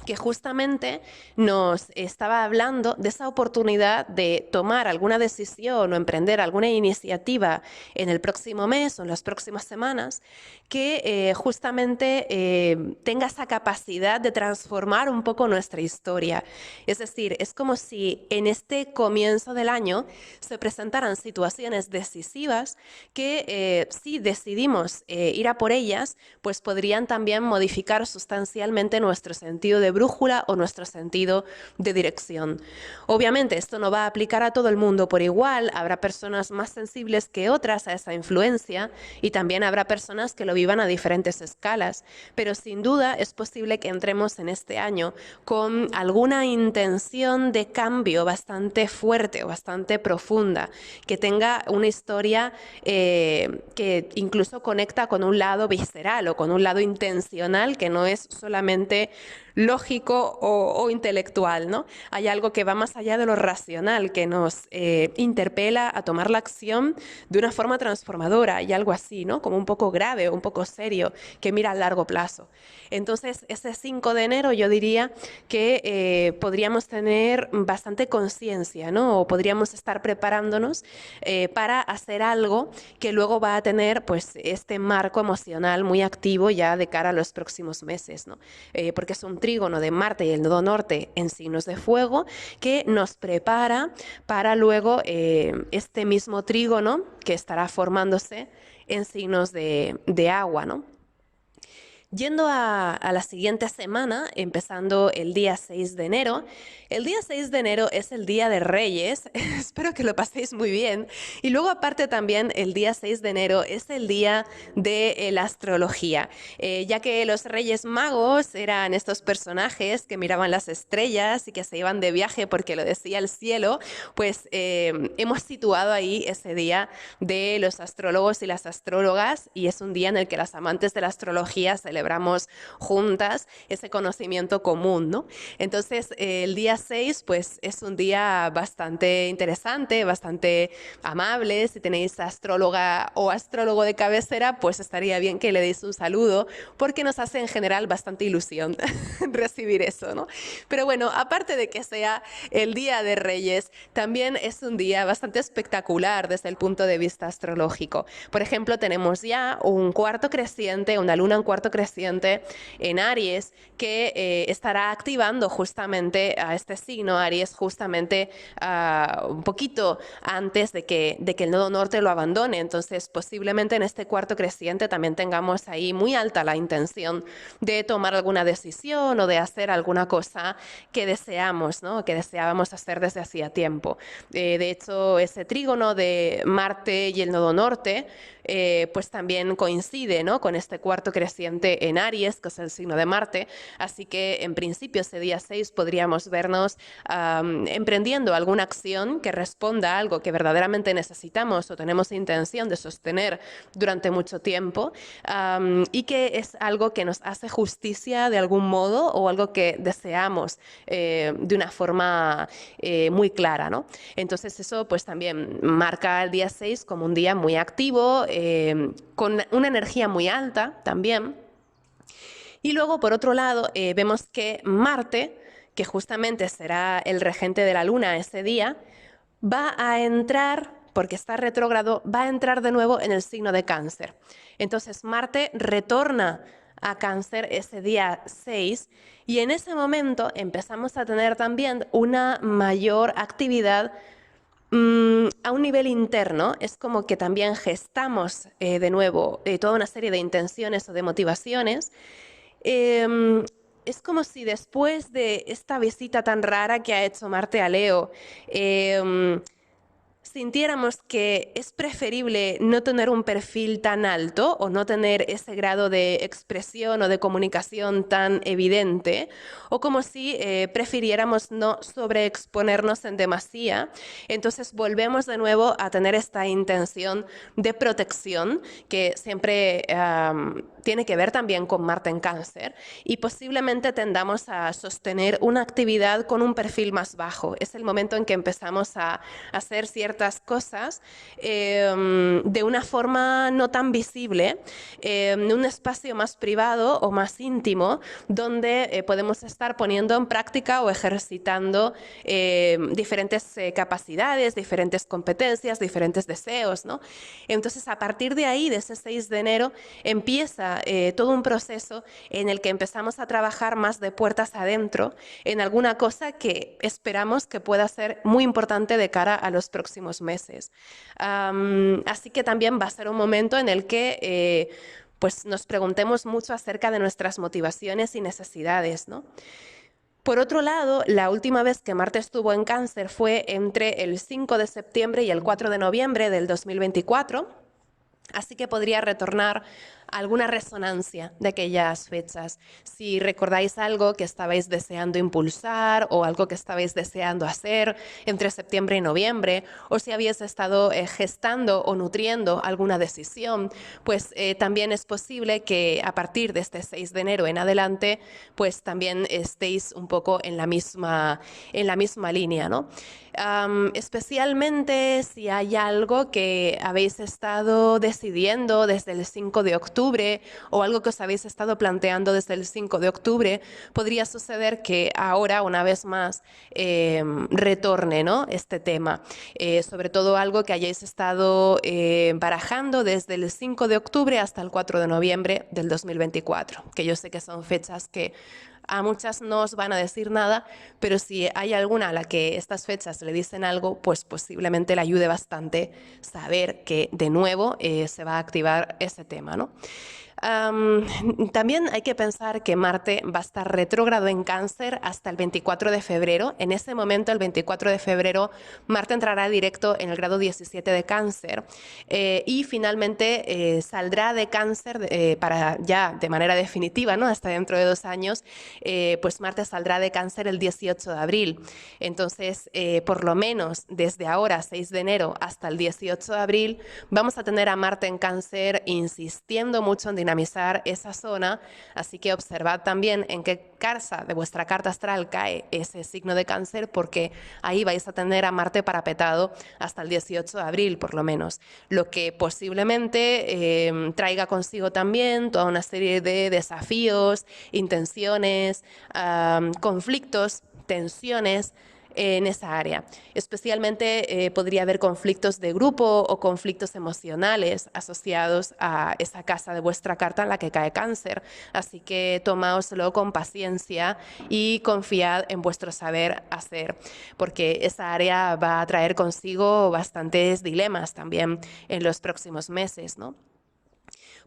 S1: que justamente nos estaba hablando de esa oportunidad de tomar alguna decisión o emprender alguna iniciativa en el próximo mes o en las próximas semanas que justamente tenga esa capacidad de transformar un poco nuestra historia. Es decir, es como si en este comienzo del año se presentaran situaciones decisivas que si decidimos ir a por ellas, pues podrían también modificar sustancialmente nuestro sentido de brújula o nuestro sentido de dirección. Obviamente esto no va a aplicar a todo el mundo por igual, habrá personas más sensibles que otras a esa influencia y también habrá personas que lo vivan a diferentes escalas, pero sin duda es posible que entremos en este año con alguna intención de cambio bastante fuerte o bastante profunda, que tenga una historia que incluso conecta con un lado visceral o con un lado intencional que no es solamente lógico o intelectual, ¿no? Hay algo que va más allá de lo racional, que nos interpela a tomar la acción de una forma transformadora y algo así, ¿no? Como un poco grave, un poco serio, que mira a largo plazo. Entonces, ese 5 de enero yo diría que podríamos tener bastante conciencia, ¿no? O podríamos estar preparándonos para hacer algo que luego va a tener pues este marco emocional muy activo ya de cara a los próximos meses, ¿no? Porque es un trígono de Marte y el nodo norte en signos de fuego que nos prepara para luego este mismo trígono que estará formándose en signos de agua, ¿no? Yendo a la siguiente semana, empezando el día 6 de enero, el día 6 de enero es el Día de Reyes, espero que lo paséis muy bien, y luego aparte también el día 6 de enero es el día de la astrología, ya que los Reyes Magos eran estos personajes que miraban las estrellas y que se iban de viaje porque lo decía el cielo, pues hemos situado ahí ese día de los astrólogos y las astrólogas y es un día en el que las amantes de la astrología celebramos juntas ese conocimiento común, ¿no? Entonces, el día 6, pues, es un día bastante interesante, bastante amable. Si tenéis astróloga o astrólogo de cabecera, pues estaría bien que le deis un saludo, porque nos hace en general bastante ilusión recibir eso, ¿no? Pero bueno, aparte de que sea el Día de Reyes, también es un día bastante espectacular desde el punto de vista astrológico. Por ejemplo, tenemos ya un cuarto creciente, una luna en cuarto creciente en Aries que estará activando justamente a este signo Aries justamente un poquito antes de que el nodo norte lo abandone. Entonces posiblemente en este cuarto creciente también tengamos ahí muy alta la intención de tomar alguna decisión o de hacer alguna cosa que deseamos, ¿no? Que deseábamos hacer desde hacía tiempo. De hecho, ese trígono de Marte y el nodo norte pues también coincide, ¿no? Con este cuarto creciente en Aries, que es el signo de Marte, así que en principio ese día 6 podríamos vernos emprendiendo alguna acción que responda a algo que verdaderamente necesitamos o tenemos intención de sostener durante mucho tiempo y que es algo que nos hace justicia de algún modo o algo que deseamos de una forma muy clara, ¿no? Entonces eso pues también marca el día 6 como un día muy activo, con una energía muy alta también. Y luego, por otro lado, vemos que Marte, que justamente será el regente de la Luna ese día, va a entrar, porque está retrógrado, va a entrar de nuevo en el signo de Cáncer. Entonces, Marte retorna a Cáncer ese día 6 y en ese momento empezamos a tener también una mayor actividad a un nivel interno. Es como que también gestamos de nuevo toda una serie de intenciones o de motivaciones. Es como si después de esta visita tan rara que ha hecho Marte a Leo, sintiéramos que es preferible no tener un perfil tan alto o no tener ese grado de expresión o de comunicación tan evidente, o como si prefiriéramos no sobreexponernos en demasía. Entonces volvemos de nuevo a tener esta intención de protección que siempre tiene que ver también con Marte en Cáncer y posiblemente tendamos a sostener una actividad con un perfil más bajo. Es el momento en que empezamos a hacer ciertas cosas de una forma no tan visible, en un espacio más privado o más íntimo, donde podemos estar poniendo en práctica o ejercitando diferentes capacidades, diferentes competencias, diferentes deseos, ¿no? Entonces, a partir de ahí, de ese 6 de enero, empieza todo un proceso en el que empezamos a trabajar más de puertas adentro en alguna cosa que esperamos que pueda ser muy importante de cara a los próximos meses. Así que también va a ser un momento en el que pues nos preguntemos mucho acerca de nuestras motivaciones y necesidades, ¿no? Por otro lado, la última vez que Marte estuvo en Cáncer fue entre el 5 de septiembre y el 4 de noviembre del 2024, así que podría retornar alguna resonancia de aquellas fechas. Si recordáis algo que estabais deseando impulsar o algo que estabais deseando hacer entre septiembre y noviembre, o si habéis estado gestando o nutriendo alguna decisión, pues también es posible que a partir de este 6 de enero en adelante, pues también estéis un poco en la misma línea, ¿no? Especialmente si hay algo que habéis estado decidiendo desde el 5 de octubre o algo que os habéis estado planteando desde el 5 de octubre, podría suceder que ahora, una vez más, retorne, ¿no?, este tema. Sobre todo algo que hayáis estado barajando desde el 5 de octubre hasta el 4 de noviembre del 2024, que yo sé que son fechas que a muchas no os van a decir nada, pero si hay alguna a la que estas fechas le dicen algo, pues posiblemente le ayude bastante saber que de nuevo se va a activar ese tema, ¿no? También hay que pensar que Marte va a estar retrógrado en Cáncer hasta el 24 de febrero. En ese momento, el 24 de febrero, Marte entrará directo en el grado 17 de Cáncer y finalmente saldrá de Cáncer para ya de manera definitiva, ¿no?, hasta dentro de 2 años, pues Marte saldrá de Cáncer el 18 de abril. Entonces, por lo menos desde ahora, 6 de enero, hasta el 18 de abril, vamos a tener a Marte en Cáncer insistiendo mucho en dinamizar esa zona, así que observad también en qué casa de vuestra carta astral cae ese signo de Cáncer, porque ahí vais a tener a Marte parapetado hasta el 18 de abril, por lo menos, lo que posiblemente traiga consigo también toda una serie de desafíos, intenciones, conflictos, tensiones en esa área. Especialmente podría haber conflictos de grupo o conflictos emocionales asociados a esa casa de vuestra carta en la que cae Cáncer. Así que tomáoslo con paciencia y confiad en vuestro saber hacer, porque esa área va a traer consigo bastantes dilemas también en los próximos meses, ¿no?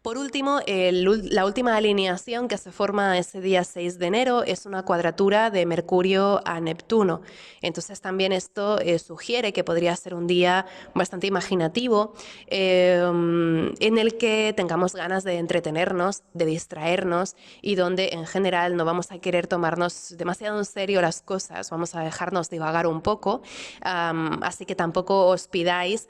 S1: Por último, la última alineación que se forma ese día 6 de enero es una cuadratura de Mercurio a Neptuno. Entonces también esto sugiere que podría ser un día bastante imaginativo en el que tengamos ganas de entretenernos, de distraernos y donde en general no vamos a querer tomarnos demasiado en serio las cosas, vamos a dejarnos divagar un poco. Así que tampoco os pidáis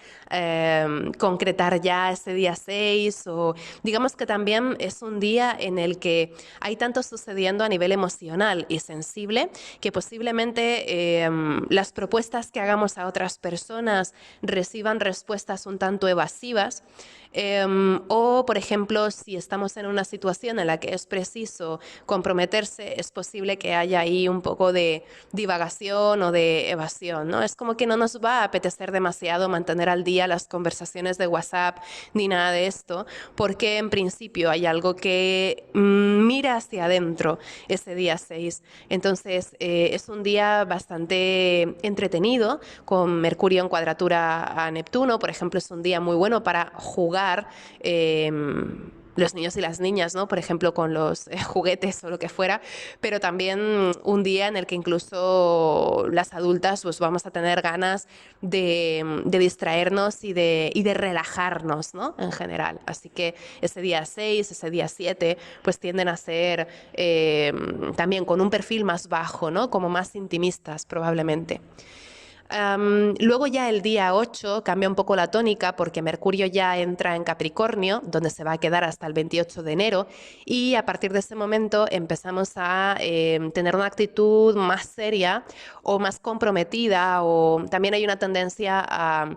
S1: concretar ya ese día 6 o digamos que también es un día en el que hay tanto sucediendo a nivel emocional y sensible que posiblemente las propuestas que hagamos a otras personas reciban respuestas un tanto evasivas. O, por ejemplo, si estamos en una situación en la que es preciso comprometerse, es posible que haya ahí un poco de divagación o de evasión, ¿no? Es como que no nos va a apetecer demasiado mantener al día las conversaciones de WhatsApp ni nada de esto, porque en principio hay algo que mira hacia adentro ese día 6. Entonces, es un día bastante entretenido, con Mercurio en cuadratura a Neptuno. Por ejemplo, es un día muy bueno para jugar los niños y las niñas, ¿no?, por ejemplo, con los juguetes o lo que fuera, pero también un día en el que incluso las adultas pues vamos a tener ganas de distraernos y de relajarnos, ¿no?, en general. Así que ese día 6, ese día 7, pues tienden a ser también con un perfil más bajo, ¿no?, como más intimistas probablemente. Luego ya el día 8 cambia un poco la tónica porque Mercurio ya entra en Capricornio, donde se va a quedar hasta el 28 de enero, y a partir de ese momento empezamos a tener una actitud más seria o más comprometida, o también hay una tendencia a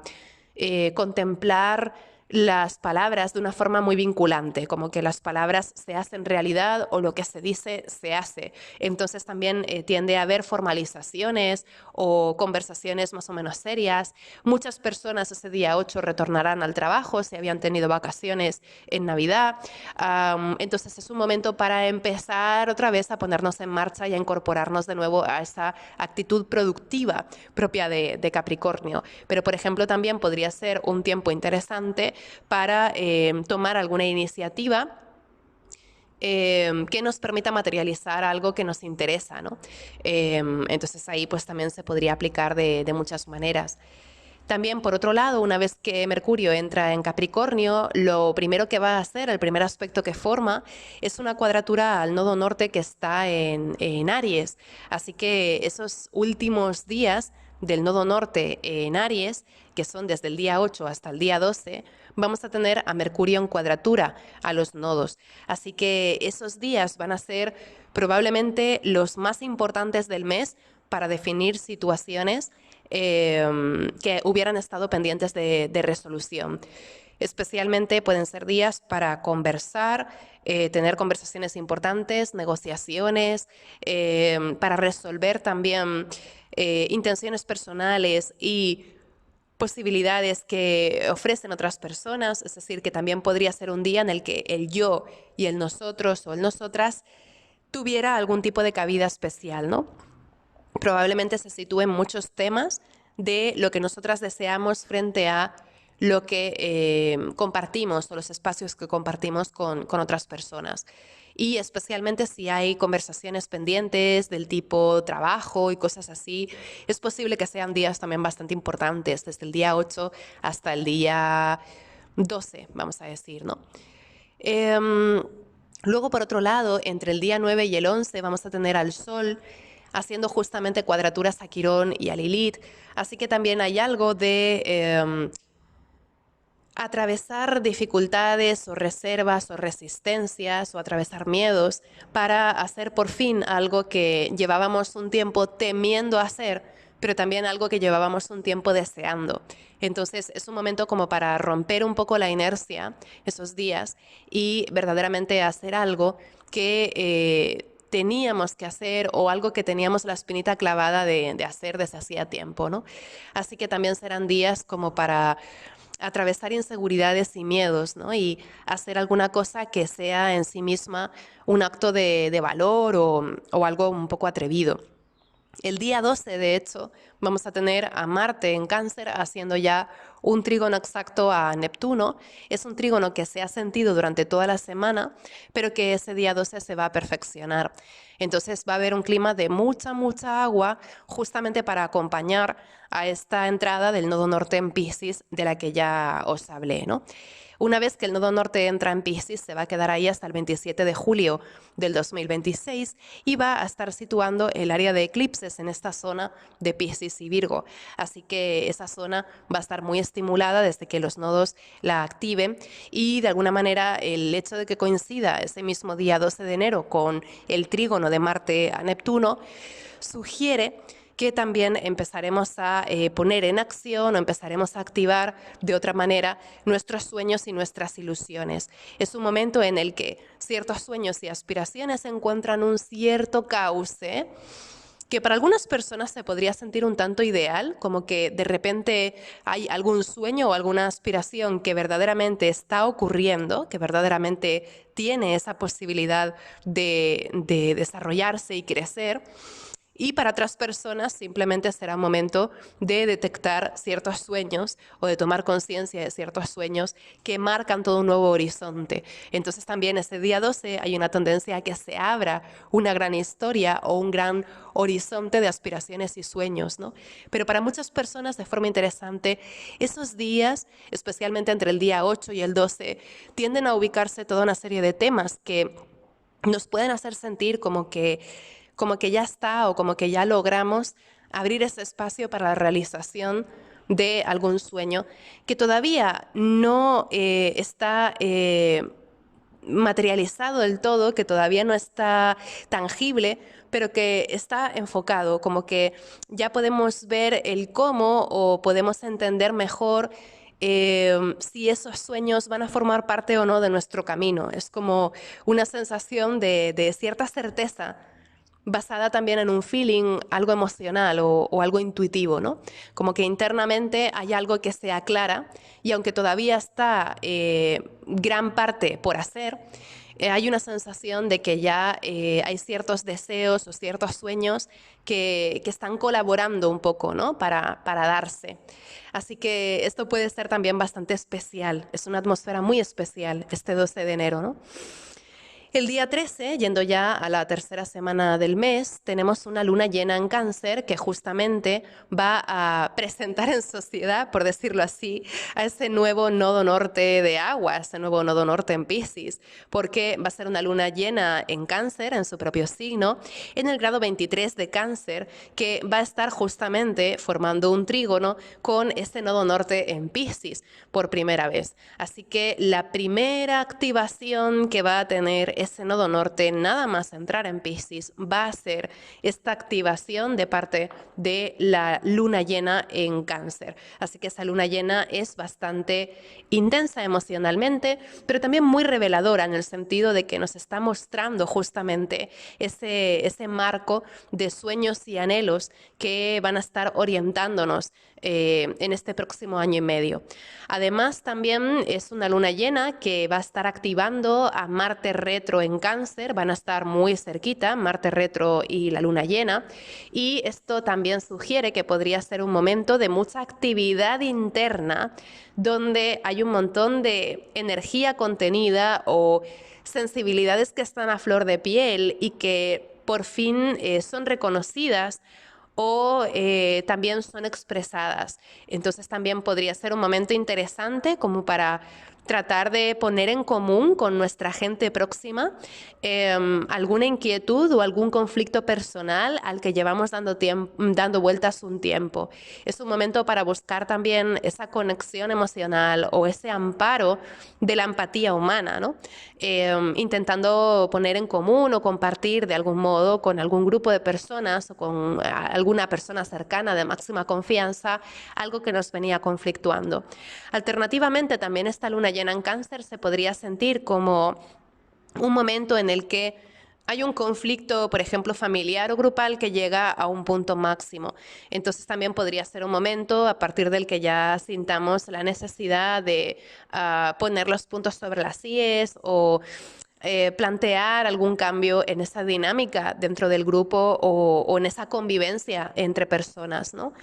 S1: contemplar las palabras de una forma muy vinculante, como que las palabras se hacen realidad o lo que se dice se hace. Entonces también tiende a haber formalizaciones o conversaciones más o menos serias. Muchas personas ese día 8 retornarán al trabajo si habían tenido vacaciones en Navidad. Entonces es un momento para empezar otra vez a ponernos en marcha y a incorporarnos de nuevo a esa actitud productiva propia de Capricornio. Pero, por ejemplo, también podría ser un tiempo interesante para tomar alguna iniciativa que nos permita materializar algo que nos interesa, ¿no? Entonces ahí pues también se podría aplicar de muchas maneras. También, por otro lado, una vez que Mercurio entra en Capricornio, lo primero que va a hacer, el primer aspecto que forma, es una cuadratura al nodo norte que está en Aries. Así que esos últimos días del nodo norte en Aries, que son desde el día 8 hasta el día 12, vamos a tener a Mercurio en cuadratura a los nodos. Así que esos días van a ser probablemente los más importantes del mes para definir situaciones que hubieran estado pendientes de resolución. Especialmente pueden ser días para conversar, tener conversaciones importantes, negociaciones, para resolver también intenciones personales y posibilidades que ofrecen otras personas. Es decir, que también podría ser un día en el que el yo y el nosotros o el nosotras tuviera algún tipo de cabida especial, ¿no? Probablemente se sitúen muchos temas de lo que nosotras deseamos frente a lo que compartimos o los espacios que compartimos con otras personas. Y especialmente si hay conversaciones pendientes del tipo trabajo y cosas así, es posible que sean días también bastante importantes, desde el día 8 hasta el día 12, vamos a decir, ¿no? Luego, por otro lado, entre el día 9 y el 11 vamos a tener al Sol haciendo justamente cuadraturas a Quirón y a Lilith. Así que también hay algo de atravesar dificultades o reservas o resistencias o atravesar miedos para hacer por fin algo que llevábamos un tiempo temiendo hacer, pero también algo que llevábamos un tiempo deseando. Entonces es un momento como para romper un poco la inercia esos días y verdaderamente hacer algo que teníamos que hacer o algo que teníamos la espinita clavada de hacer desde hacía tiempo, ¿no? Así que también serán días como para atravesar inseguridades y miedos, ¿no? Y hacer alguna cosa que sea en sí misma un acto de valor o algo un poco atrevido. El día 12, de hecho, vamos a tener a Marte en Cáncer haciendo ya un trígono exacto a Neptuno. Es un trígono que se ha sentido durante toda la semana, pero que ese día 12 se va a perfeccionar. Entonces va a haber un clima de mucha, mucha agua, justamente para acompañar a esta entrada del nodo norte en Piscis, de la que ya os hablé, ¿no? Una vez que el nodo norte entra en Piscis, se va a quedar ahí hasta el 27 de julio del 2026 y va a estar situando el área de eclipses en esta zona de Piscis y Virgo. Así que esa zona va a estar muy estimulada desde que los nodos la activen y de alguna manera el hecho de que coincida ese mismo día 12 de enero con el trígono de Marte a Neptuno sugiere que también empezaremos a poner en acción o empezaremos a activar de otra manera nuestros sueños y nuestras ilusiones. Es un momento en el que ciertos sueños y aspiraciones encuentran un cierto cauce que para algunas personas se podría sentir un tanto ideal, como que de repente hay algún sueño o alguna aspiración que verdaderamente está ocurriendo, que verdaderamente tiene esa posibilidad de desarrollarse y crecer. Y para otras personas simplemente será un momento de detectar ciertos sueños o de tomar conciencia de ciertos sueños que marcan todo un nuevo horizonte. Entonces también ese día 12 hay una tendencia a que se abra una gran historia o un gran horizonte de aspiraciones y sueños, ¿no? Pero para muchas personas, de forma interesante, esos días, especialmente entre el día 8 y el 12, tienden a ubicarse toda una serie de temas que nos pueden hacer sentir como que ya está o como que ya logramos abrir ese espacio para la realización de algún sueño que todavía no está materializado del todo, que todavía no está tangible, pero que está enfocado, como que ya podemos ver el cómo o podemos entender mejor si esos sueños van a formar parte o no de nuestro camino. Es como una sensación de cierta certeza basada también en un feeling, algo emocional o algo intuitivo, ¿no? Como que internamente hay algo que se aclara y aunque todavía está gran parte por hacer, hay una sensación de que ya hay ciertos deseos o ciertos sueños que están colaborando un poco, ¿no? Para darse. Así que esto puede ser también bastante especial. Es una atmósfera muy especial este 12 de enero, ¿no? El día 13, yendo ya a la tercera semana del mes, tenemos una luna llena en Cáncer que justamente va a presentar en sociedad, por decirlo así, a ese nuevo nodo norte de agua, ese nuevo nodo norte en Piscis, porque va a ser una luna llena en Cáncer, en su propio signo, en el grado 23 de Cáncer, que va a estar justamente formando un trígono con ese nodo norte en Piscis por primera vez. Así que la primera activación que va a tener ese nodo norte, nada más entrar en Piscis, va a ser esta activación de parte de la luna llena en Cáncer. Así que esa luna llena es bastante intensa emocionalmente, pero también muy reveladora en el sentido de que nos está mostrando justamente ese marco de sueños y anhelos que van a estar orientándonos en este próximo año y medio. Además, también es una luna llena que va a estar activando a Marte retro en Cáncer, van a estar muy cerquita, Marte retro y la luna llena, y esto también sugiere que podría ser un momento de mucha actividad interna, donde hay un montón de energía contenida o sensibilidades que están a flor de piel y que por fin son reconocidas o también son expresadas. Entonces también podría ser un momento interesante como para tratar de poner en común con nuestra gente próxima alguna inquietud o algún conflicto personal al que llevamos dando vueltas un tiempo. Es un momento para buscar también esa conexión emocional o ese amparo de la empatía humana, ¿no? Intentando poner en común o compartir de algún modo con algún grupo de personas o con alguna persona cercana de máxima confianza algo que nos venía conflictuando. Alternativamente, también esta luna llena en Cáncer se podría sentir como un momento en el que hay un conflicto, por ejemplo, familiar o grupal que llega a un punto máximo. Entonces también podría ser un momento a partir del que ya sintamos la necesidad de poner los puntos sobre las íes o plantear algún cambio en esa dinámica dentro del grupo o en esa convivencia entre personas, ¿no?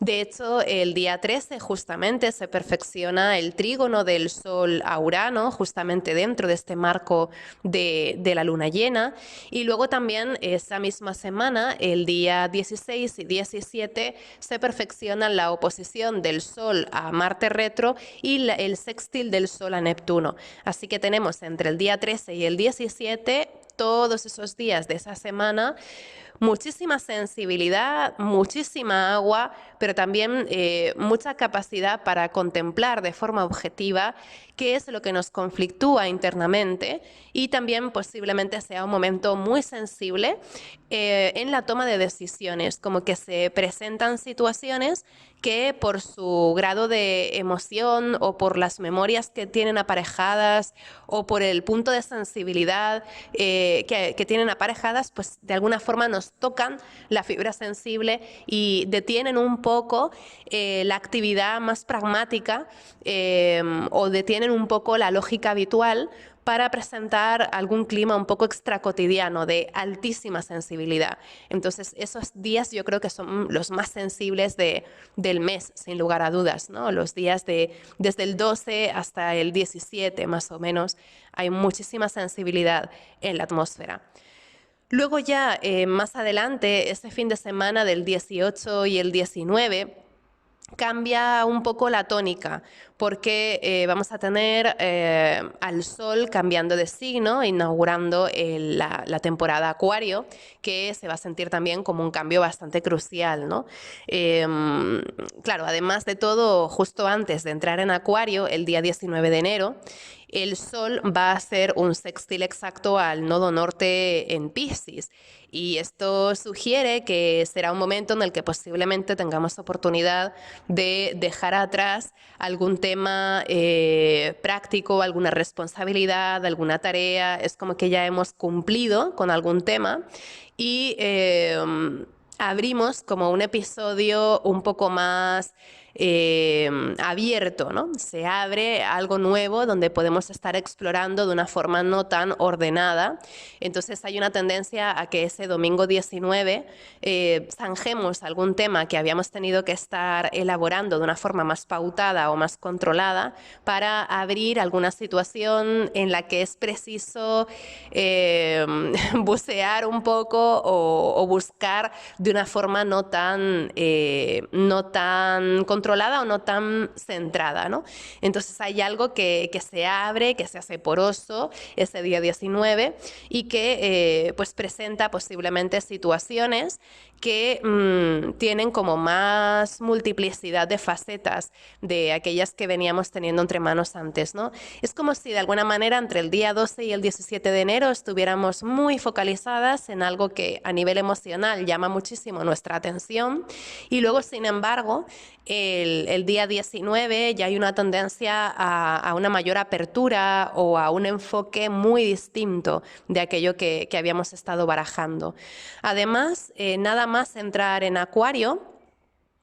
S1: De hecho, el día 13 justamente se perfecciona el trígono del Sol a Urano, justamente dentro de este marco de la luna llena. Y luego también esa misma semana, el día 16 y 17, se perfecciona la oposición del Sol a Marte retro y el sextil del Sol a Neptuno. Así que tenemos entre el día 13 y el 17, todos esos días de esa semana, muchísima sensibilidad, muchísima agua, pero también mucha capacidad para contemplar de forma objetiva qué es lo que nos conflictúa internamente y también posiblemente sea un momento muy sensible en la toma de decisiones, como que se presentan situaciones que por su grado de emoción o por las memorias que tienen aparejadas o por el punto de sensibilidad que tienen aparejadas, pues de alguna forma nos tocan la fibra sensible y detienen un poco la actividad más pragmática o detienen un poco la lógica habitual para presentar algún clima un poco extracotidiano de altísima sensibilidad. Entonces, esos días yo creo que son los más sensibles del mes, sin lugar a dudas, ¿no? Los días desde el 12 hasta el 17, más o menos, hay muchísima sensibilidad en la atmósfera. Luego ya más adelante, este fin de semana del 18 y el 19, cambia un poco la tónica porque vamos a tener al Sol cambiando de signo, inaugurando la temporada Acuario, que se va a sentir también como un cambio bastante crucial, ¿no? Claro, además de todo, justo antes de entrar en Acuario, el día 19 de enero, el Sol va a hacer un sextil exacto al nodo norte en Piscis. Y esto sugiere que será un momento en el que posiblemente tengamos oportunidad de dejar atrás algún tema práctico, alguna responsabilidad, alguna tarea. Es como que ya hemos cumplido con algún tema y abrimos como un episodio un poco más abierto, ¿no? Se abre algo nuevo donde podemos estar explorando de una forma no tan ordenada. Entonces hay una tendencia a que ese domingo 19 zanjemos algún tema que habíamos tenido que estar elaborando de una forma más pautada o más controlada para abrir alguna situación en la que es preciso bucear un poco o buscar de una forma no tan controlada o no tan centrada, ¿no? Entonces hay algo que se abre, que se hace poroso ese día 19 y que pues presenta posiblemente situaciones que tienen como más multiplicidad de facetas de aquellas que veníamos teniendo entre manos antes, ¿no? Es como si de alguna manera entre el día 12 y el 17 de enero estuviéramos muy focalizadas en algo que a nivel emocional llama muchísimo nuestra atención y luego, sin embargo, el día 19 ya hay una tendencia a una mayor apertura o a un enfoque muy distinto de aquello que habíamos estado barajando. Además, nada más entrar en Acuario,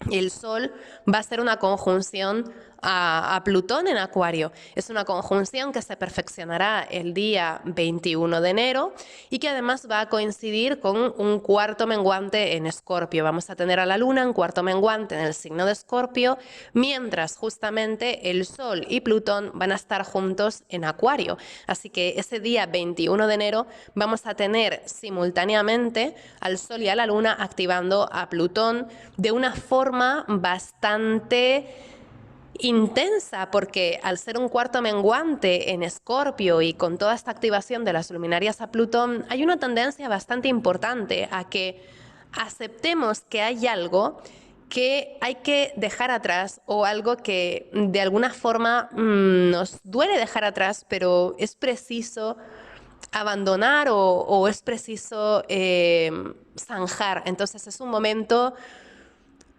S1: el Sol va a ser una conjunción a Plutón en Acuario. Es una conjunción que se perfeccionará el día 21 de enero y que además va a coincidir con un cuarto menguante en Escorpio. Vamos a tener a la Luna en cuarto menguante en el signo de Escorpio, mientras justamente el Sol y Plutón van a estar juntos en Acuario. Así que ese día 21 de enero vamos a tener simultáneamente al Sol y a la Luna activando a Plutón de una forma bastante intensa, porque al ser un cuarto menguante en Escorpio y con toda esta activación de las luminarias a Plutón, hay una tendencia bastante importante a que aceptemos que hay algo que hay que dejar atrás o algo que de alguna forma nos duele dejar atrás, pero es preciso abandonar o es preciso zanjar. Entonces es un momento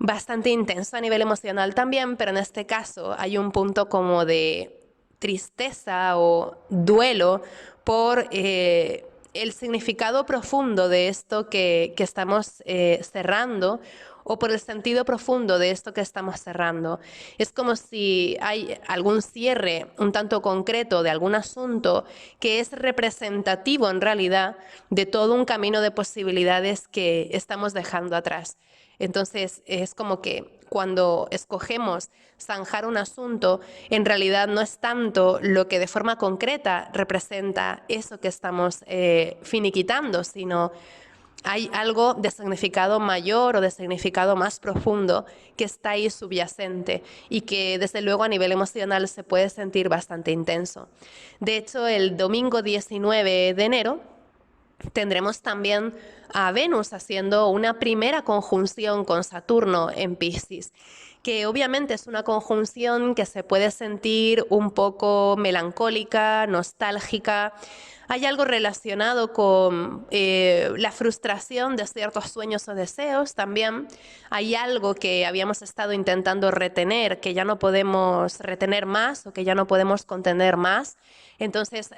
S1: bastante intenso a nivel emocional también, pero en este caso hay un punto como de tristeza o duelo por el significado profundo de esto que estamos cerrando o por el sentido profundo de esto que estamos cerrando. Es como si hay algún cierre un tanto concreto de algún asunto que es representativo en realidad de todo un camino de posibilidades que estamos dejando atrás. Entonces es como que cuando escogemos zanjar un asunto, en realidad no es tanto lo que de forma concreta representa eso que estamos finiquitando, sino hay algo de significado mayor o de significado más profundo que está ahí subyacente y que desde luego a nivel emocional se puede sentir bastante intenso. De hecho, el domingo 19 de enero tendremos también a Venus haciendo una primera conjunción con Saturno en Piscis, que obviamente es una conjunción que se puede sentir un poco melancólica, nostálgica. Hay algo relacionado con la frustración de ciertos sueños o deseos también. Hay algo que habíamos estado intentando retener, que ya no podemos retener más o que ya no podemos contener más. Entonces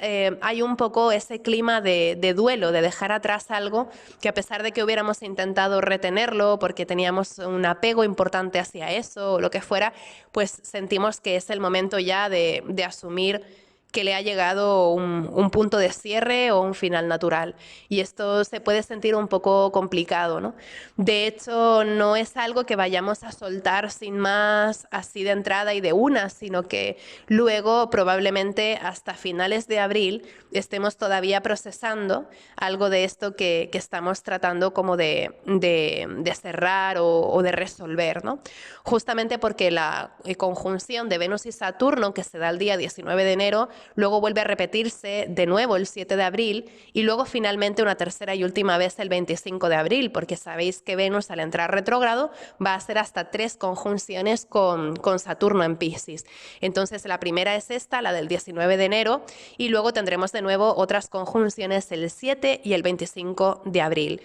S1: hay un poco ese clima de duelo, de dejar atrás algo que a pesar de que hubiéramos intentado retenerlo porque teníamos un apego importante hacia eso o lo que fuera, pues sentimos que es el momento ya de asumir que le ha llegado un punto de cierre o un final natural. Y esto se puede sentir un poco complicado, ¿no? De hecho, no es algo que vayamos a soltar sin más, así de entrada y de una, sino que luego, probablemente hasta finales de abril, estemos todavía procesando algo de esto que estamos tratando como de cerrar o de resolver, ¿no? Justamente porque la conjunción de Venus y Saturno, que se da el día 19 de enero, luego vuelve a repetirse de nuevo el 7 de abril y luego finalmente una tercera y última vez el 25 de abril, porque sabéis que Venus al entrar retrógrado va a hacer hasta 3 conjunciones con Saturno en Piscis. Entonces la primera es esta, la del 19 de enero, y luego tendremos de nuevo otras conjunciones el 7 y el 25 de abril.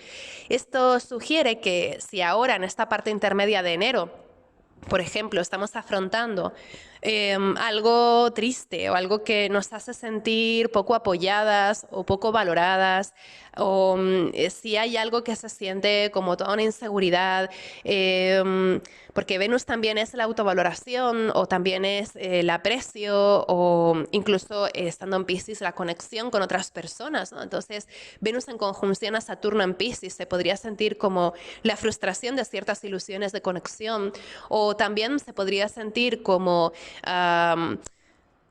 S1: Esto sugiere que si ahora en esta parte intermedia de enero por ejemplo, estamos afrontando algo triste o algo que nos hace sentir poco apoyadas o poco valoradas, o si hay algo que se siente como toda una inseguridad, porque Venus también es la autovaloración o también es el aprecio o incluso estando en Piscis la conexión con otras personas, ¿no? Entonces, Venus en conjunción a Saturno en Piscis se podría sentir como la frustración de ciertas ilusiones de conexión, o también se podría sentir como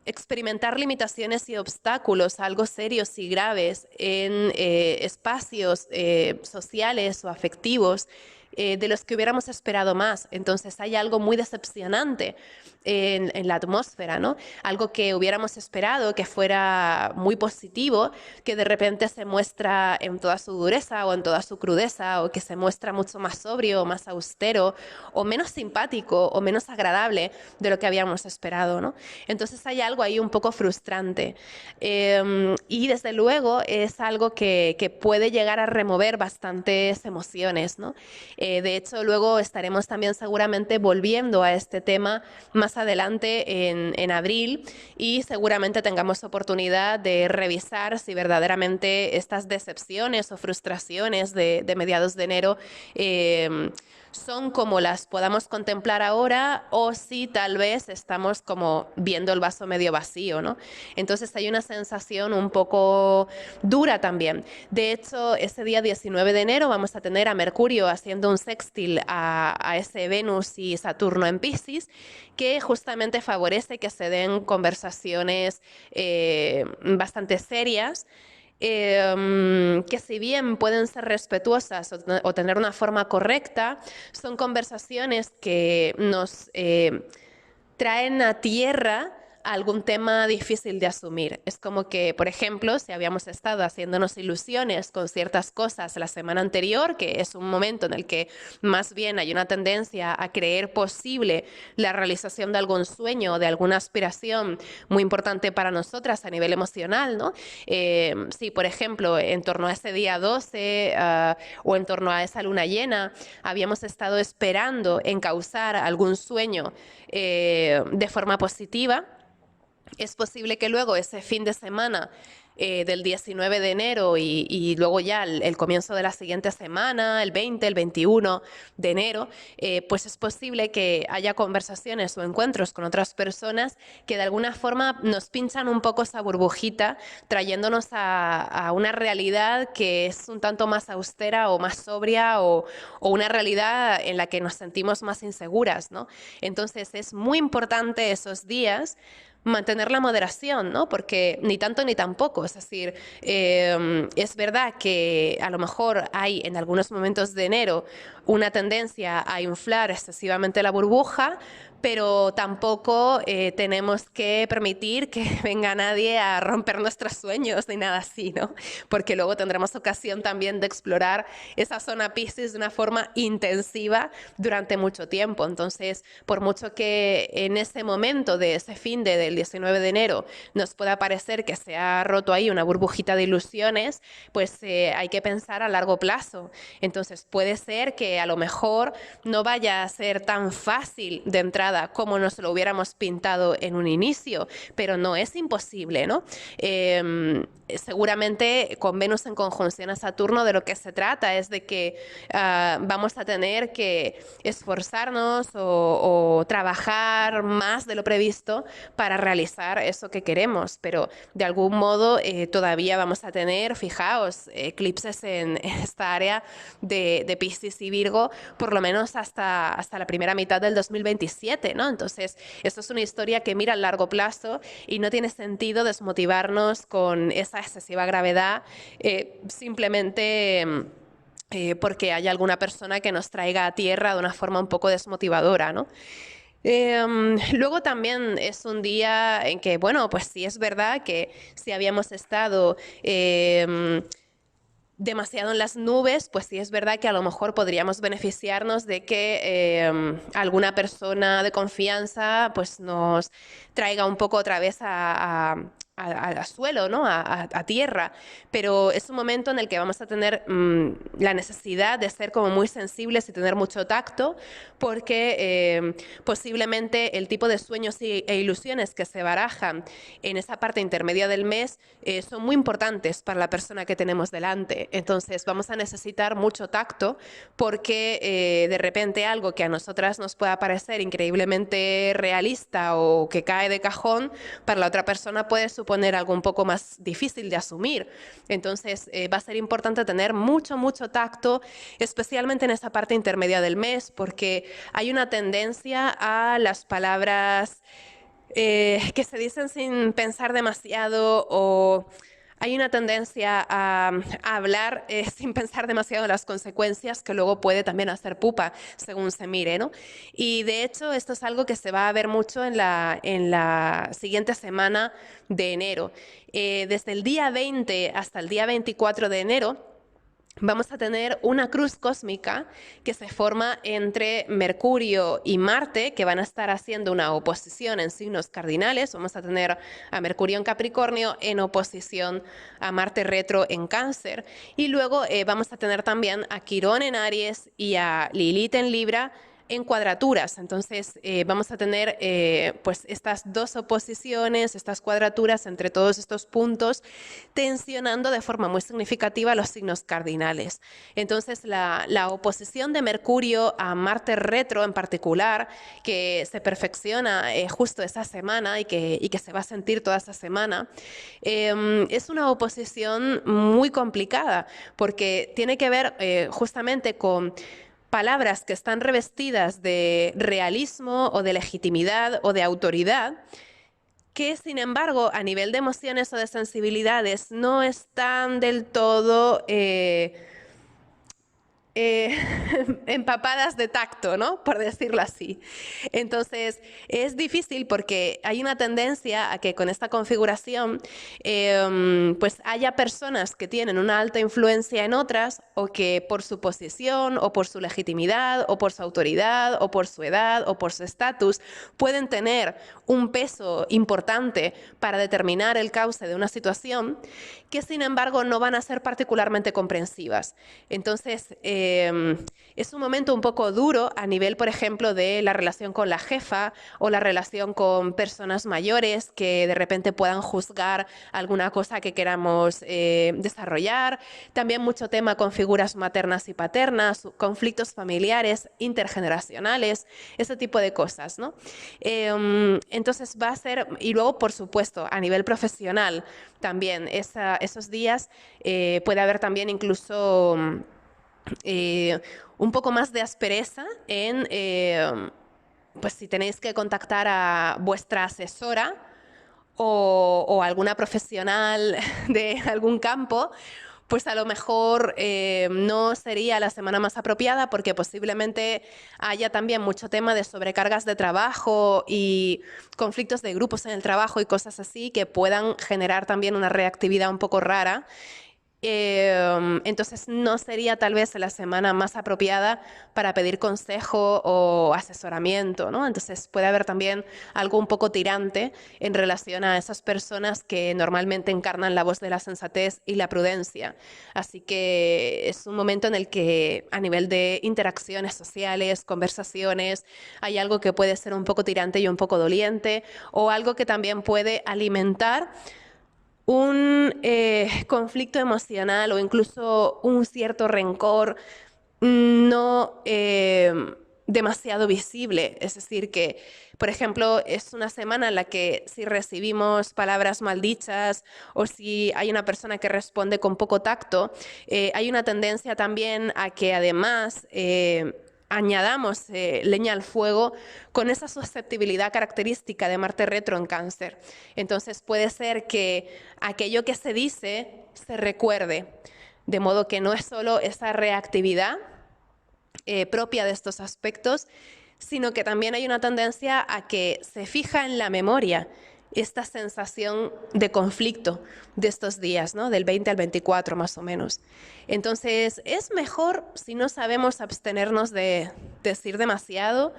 S1: experimentar limitaciones y obstáculos, algo serios y graves en espacios sociales o afectivos de los que hubiéramos esperado más. Entonces hay algo muy decepcionante en la atmósfera, ¿no? Algo que hubiéramos esperado que fuera muy positivo, que de repente se muestra en toda su dureza o en toda su crudeza, o que se muestra mucho más sobrio, más austero, o menos simpático, o menos agradable de lo que habíamos esperado, ¿no? Entonces hay algo ahí un poco frustrante. Y desde luego es algo que puede llegar a remover bastantes emociones, ¿no? De hecho, luego estaremos también seguramente volviendo a este tema más adelante en abril, y seguramente tengamos oportunidad de revisar si verdaderamente estas decepciones o frustraciones de mediados de enero son como las podamos contemplar ahora, o si tal vez estamos como viendo el vaso medio vacío, ¿no? Entonces hay una sensación un poco dura también. De hecho, ese día 19 de enero vamos a tener a Mercurio haciendo un sextil a ese Venus y Saturno en Piscis, que justamente favorece que se den conversaciones bastante serias, que si bien pueden ser respetuosas o tener una forma correcta, son conversaciones que nos traen a tierra algún tema difícil de asumir. Es como que, por ejemplo, si habíamos estado haciéndonos ilusiones con ciertas cosas la semana anterior, que es un momento en el que más bien hay una tendencia a creer posible la realización de algún sueño o de alguna aspiración muy importante para nosotras a nivel emocional, ¿no? Si, por ejemplo, en torno a ese día 12 o en torno a esa luna llena, habíamos estado esperando encauzar algún sueño de forma positiva, es posible que luego ese fin de semana del 19 de enero y luego ya el comienzo de la siguiente semana, el 20, el 21 de enero, pues es posible que haya conversaciones o encuentros con otras personas que de alguna forma nos pinchan un poco esa burbujita, trayéndonos a una realidad que es un tanto más austera o más sobria, o una realidad en la que nos sentimos más inseguras, ¿no? Entonces es muy importante esos días mantener la moderación, ¿no? Porque ni tanto ni tampoco. Es decir, es verdad que a lo mejor hay en algunos momentos de enero una tendencia a inflar excesivamente la burbuja, pero tampoco tenemos que permitir que venga nadie a romper nuestros sueños ni nada así, ¿no? Porque luego tendremos ocasión también de explorar esa zona Piscis de una forma intensiva durante mucho tiempo. Entonces, por mucho que en ese momento de ese fin del 19 de enero nos pueda parecer que se ha roto ahí una burbujita de ilusiones, pues hay que pensar a largo plazo. Entonces, puede ser que a lo mejor no vaya a ser tan fácil de entrada como nos lo hubiéramos pintado en un inicio, pero no es imposible, ¿no? Seguramente con Venus en conjunción a Saturno de lo que se trata es de que vamos a tener que esforzarnos o trabajar más de lo previsto para realizar eso que queremos, pero de algún modo todavía vamos a tener, fijaos, eclipses en esta área de Piscis y Virgo, por lo menos hasta la primera mitad del 2027, ¿no? Entonces, esto es una historia que mira a largo plazo y no tiene sentido desmotivarnos con esa excesiva gravedad simplemente porque haya alguna persona que nos traiga a tierra de una forma un poco desmotivadora, ¿no? Luego también es un día en que, bueno, pues sí es verdad que si habíamos estado demasiado en las nubes, pues sí es verdad que a lo mejor podríamos beneficiarnos de que alguna persona de confianza pues nos traiga un poco otra vez al suelo, ¿no? A tierra, pero es un momento en el que vamos a tener la necesidad de ser como muy sensibles y tener mucho tacto, porque posiblemente el tipo de sueños e ilusiones que se barajan en esa parte intermedia del mes son muy importantes para la persona que tenemos delante. Entonces vamos a necesitar mucho tacto porque de repente algo que a nosotras nos pueda parecer increíblemente realista o que cae de cajón, para la otra persona puede suponer algo un poco más difícil de asumir. Entonces va a ser importante tener mucho, mucho tacto, especialmente en esa parte intermedia del mes, porque hay una tendencia a las palabras que se dicen sin pensar demasiado, o hay una tendencia a hablar sin pensar demasiado en las consecuencias, que luego puede también hacer pupa según se mire, ¿no? Y de hecho esto es algo que se va a ver mucho en la siguiente semana de enero. Desde el día 20 hasta el día 24 de enero, vamos a tener una cruz cósmica que se forma entre Mercurio y Marte, que van a estar haciendo una oposición en signos cardinales. Vamos a tener a Mercurio en Capricornio en oposición a Marte retro en Cáncer. Y luego vamos a tener también a Quirón en Aries y a Lilith en Libra en cuadraturas. Entonces vamos a tener pues estas dos oposiciones, estas cuadraturas entre todos estos puntos, tensionando de forma muy significativa los signos cardinales. Entonces la oposición de Mercurio a Marte retro en particular, que se perfecciona justo esa semana y que se va a sentir toda esa semana, es una oposición muy complicada porque tiene que ver justamente con palabras que están revestidas de realismo o de legitimidad o de autoridad, que sin embargo a nivel de emociones o de sensibilidades no están del todo eh, empapadas de tacto, ¿no? Por decirlo así. Entonces, es difícil porque hay una tendencia a que con esta configuración pues haya personas que tienen una alta influencia en otras, o que por su posición o por su legitimidad o por su autoridad o por su edad o por su estatus pueden tener un peso importante para determinar el cauce de una situación, que sin embargo no van a ser particularmente comprensivas. Entonces, es un momento un poco duro a nivel, por ejemplo, de la relación con la jefa o la relación con personas mayores que de repente puedan juzgar alguna cosa que queramos desarrollar. También mucho tema con figuras maternas y paternas, conflictos familiares, intergeneracionales, ese tipo de cosas, ¿no? Entonces va a ser, y luego, por supuesto, a nivel profesional también, esos días puede haber también incluso un poco más de aspereza en, pues si tenéis que contactar a vuestra asesora o alguna profesional de algún campo, pues a lo mejor no sería la semana más apropiada, porque posiblemente haya también mucho tema de sobrecargas de trabajo y conflictos de grupos en el trabajo y cosas así que puedan generar también una reactividad un poco rara. Entonces no sería tal vez la semana más apropiada para pedir consejo o asesoramiento, ¿no? Entonces puede haber también algo un poco tirante en relación a esas personas que normalmente encarnan la voz de la sensatez y la prudencia. Así que es un momento en el que a nivel de interacciones sociales, conversaciones, hay algo que puede ser un poco tirante y un poco doliente, o algo que también puede alimentar un conflicto emocional o incluso un cierto rencor no demasiado visible. Es decir, que, por ejemplo, es una semana en la que si recibimos palabras maldichas o si hay una persona que responde con poco tacto, hay una tendencia también a que además añadamos leña al fuego con esa susceptibilidad característica de Marte retro en Cáncer. Entonces puede ser que aquello que se dice se recuerde, de modo que no es solo esa reactividad propia de estos aspectos, sino que también hay una tendencia a que se fija en la memoria esta sensación de conflicto de estos días, ¿no? Del 20 al 24 más o menos. Entonces es mejor, si no sabemos, abstenernos de decir demasiado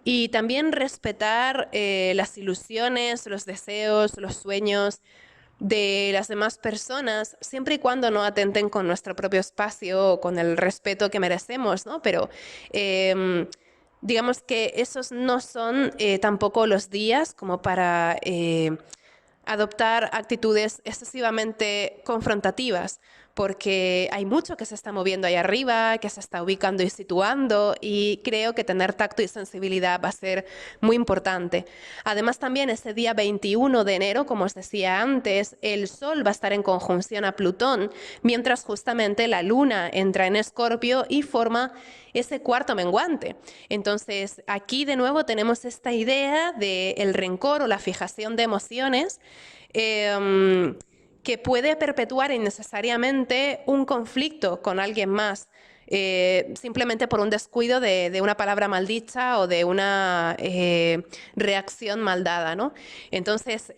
S1: y también respetar las ilusiones, los deseos, los sueños de las demás personas, siempre y cuando no atenten con nuestro propio espacio o con el respeto que merecemos, ¿no? Pero digamos que esos no son tampoco los días como para adoptar actitudes excesivamente confrontativas, porque hay mucho que se está moviendo ahí arriba, que se está ubicando y situando, y creo que tener tacto y sensibilidad va a ser muy importante. Además, también ese día 21 de enero, como os decía antes, el Sol va a estar en conjunción a Plutón, mientras justamente la Luna entra en Escorpio y forma ese cuarto menguante. Entonces, aquí de nuevo tenemos esta idea del rencor o la fijación de emociones que puede perpetuar innecesariamente un conflicto con alguien más, simplemente por un descuido de una palabra maldicha o de una reacción mal dada, ¿no? Entonces,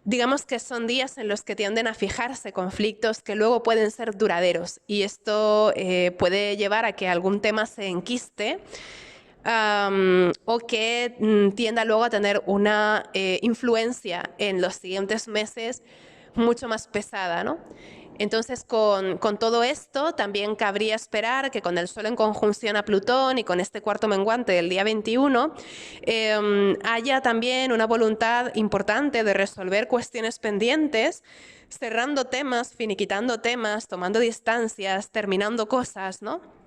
S1: digamos que son días en los que tienden a fijarse conflictos que luego pueden ser duraderos, y esto puede llevar a que algún tema se enquiste o que tienda luego a tener una influencia en los siguientes meses mucho más pesada, ¿no? Entonces, con todo esto, también cabría esperar que con el Sol en conjunción a Plutón y con este cuarto menguante del día 21, haya también una voluntad importante de resolver cuestiones pendientes, cerrando temas, finiquitando temas, tomando distancias, terminando cosas, ¿no?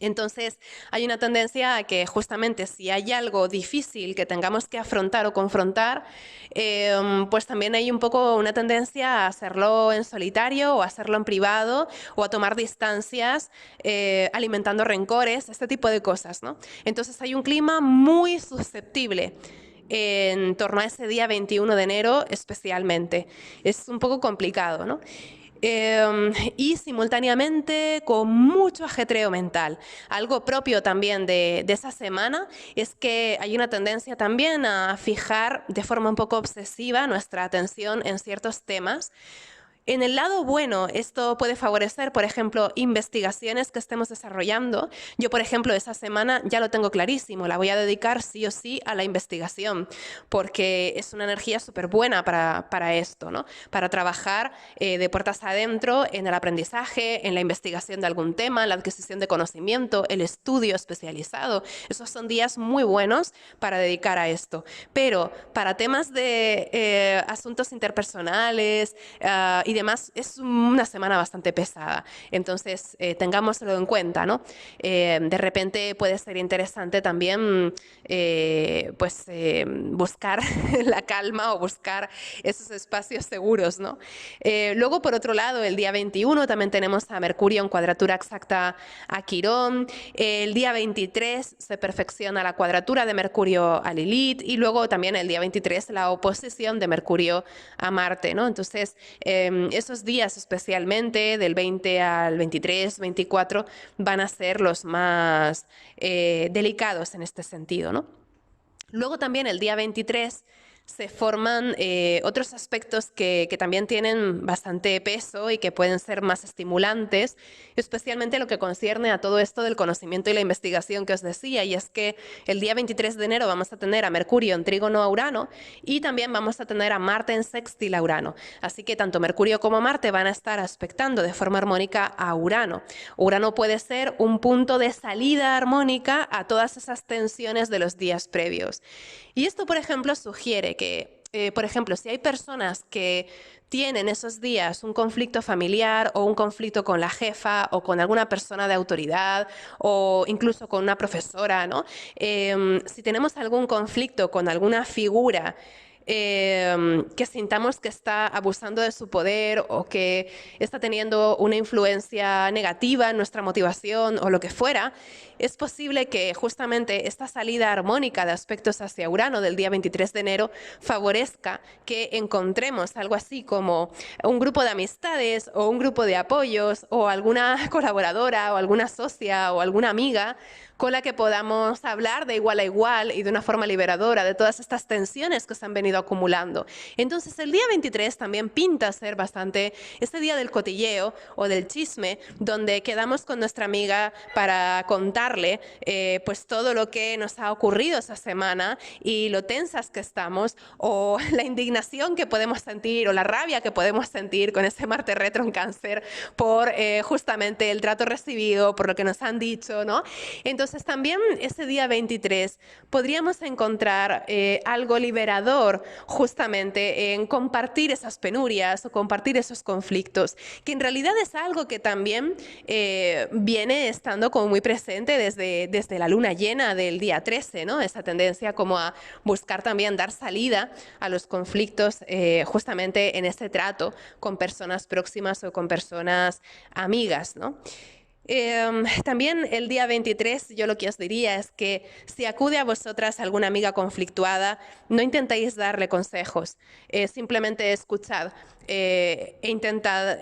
S1: Entonces, hay una tendencia a que justamente si hay algo difícil que tengamos que afrontar o confrontar, pues también hay un poco una tendencia a hacerlo en solitario o a hacerlo en privado o a tomar distancias, alimentando rencores, este tipo de cosas, ¿no? Entonces, hay un clima muy susceptible en torno a ese día 21 de enero especialmente. Es un poco complicado, ¿no? Y simultáneamente con mucho ajetreo mental. Algo propio también de esa semana es que hay una tendencia también a fijar de forma un poco obsesiva nuestra atención en ciertos temas. En el lado bueno, esto puede favorecer, por ejemplo, investigaciones que estemos desarrollando. Yo, por ejemplo, esa semana ya lo tengo clarísimo, la voy a dedicar sí o sí a la investigación, porque es una energía súper buena para esto, ¿no? Para trabajar de puertas adentro en el aprendizaje, en la investigación de algún tema, la adquisición de conocimiento, el estudio especializado. Esos son días muy buenos para dedicar a esto. Pero para temas de asuntos interpersonales y demás, es una semana bastante pesada. Entonces, tengámoslo en cuenta, ¿no? De repente puede ser interesante también pues, buscar la calma o buscar esos espacios seguros, ¿no? Luego, por otro lado, el día 21 también tenemos a Mercurio en cuadratura exacta a Quirón. El día 23 se perfecciona la cuadratura de Mercurio a Lilith, y luego también el día 23 la oposición de Mercurio a Marte, ¿no? Entonces, esos días especialmente del 20 al 23, 24 van a ser los más delicados en este sentido, ¿no? Luego también el día 23 se forman otros aspectos que también tienen bastante peso y que pueden ser más estimulantes, especialmente lo que concierne a todo esto del conocimiento y la investigación que os decía, y es que el día 23 de enero vamos a tener a Mercurio en trígono a Urano, y también vamos a tener a Marte en sextil a Urano. Así que tanto Mercurio como Marte van a estar aspectando de forma armónica a Urano. Urano puede ser un punto de salida armónica a todas esas tensiones de los días previos. Y esto, por ejemplo, sugiere que, por ejemplo, si hay personas que tienen esos días un conflicto familiar o un conflicto con la jefa o con alguna persona de autoridad o incluso con una profesora, ¿no? Si tenemos algún conflicto con alguna figura que sintamos que está abusando de su poder o que está teniendo una influencia negativa en nuestra motivación o lo que fuera, es posible que justamente esta salida armónica de aspectos hacia Urano del día 23 de enero favorezca que encontremos algo así como un grupo de amistades o un grupo de apoyos o alguna colaboradora o alguna socia o alguna amiga con la que podamos hablar de igual a igual y de una forma liberadora de todas estas tensiones que se han venido acumulando. Entonces el día 23 también pinta ser bastante este día del cotilleo o del chisme, donde quedamos con nuestra amiga para contarle pues todo lo que nos ha ocurrido esa semana y lo tensas que estamos, o la indignación que podemos sentir o la rabia que podemos sentir con ese Marte retro en Cáncer por justamente el trato recibido, por lo que nos han dicho, ¿no? Entonces también ese día 23 podríamos encontrar algo liberador justamente en compartir esas penurias o compartir esos conflictos, que en realidad es algo que también viene estando como muy presente desde la luna llena del día 13, ¿no? Esa tendencia como a buscar también dar salida a los conflictos justamente en este trato con personas próximas o con personas amigas, ¿no? También el día 23 yo lo que os diría es que si acude a vosotras alguna amiga conflictuada, no intentéis darle consejos, simplemente escuchad e intentad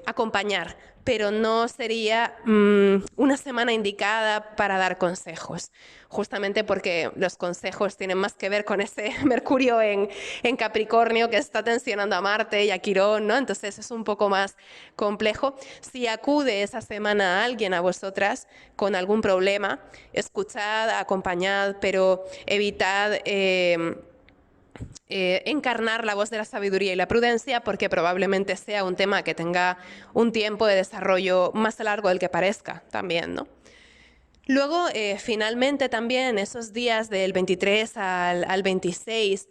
S1: acompañar, pero no sería una semana indicada para dar consejos, justamente porque los consejos tienen más que ver con ese Mercurio en Capricornio que está tensionando a Marte y a Quirón, ¿no? Entonces es un poco más complejo. Si acude esa semana alguien a vosotras con algún problema, escuchad, acompañad, pero evitad encarnar la voz de la sabiduría y la prudencia, porque probablemente sea un tema que tenga un tiempo de desarrollo más largo del que parezca también, ¿no? Luego, finalmente también esos días del 23 al 26,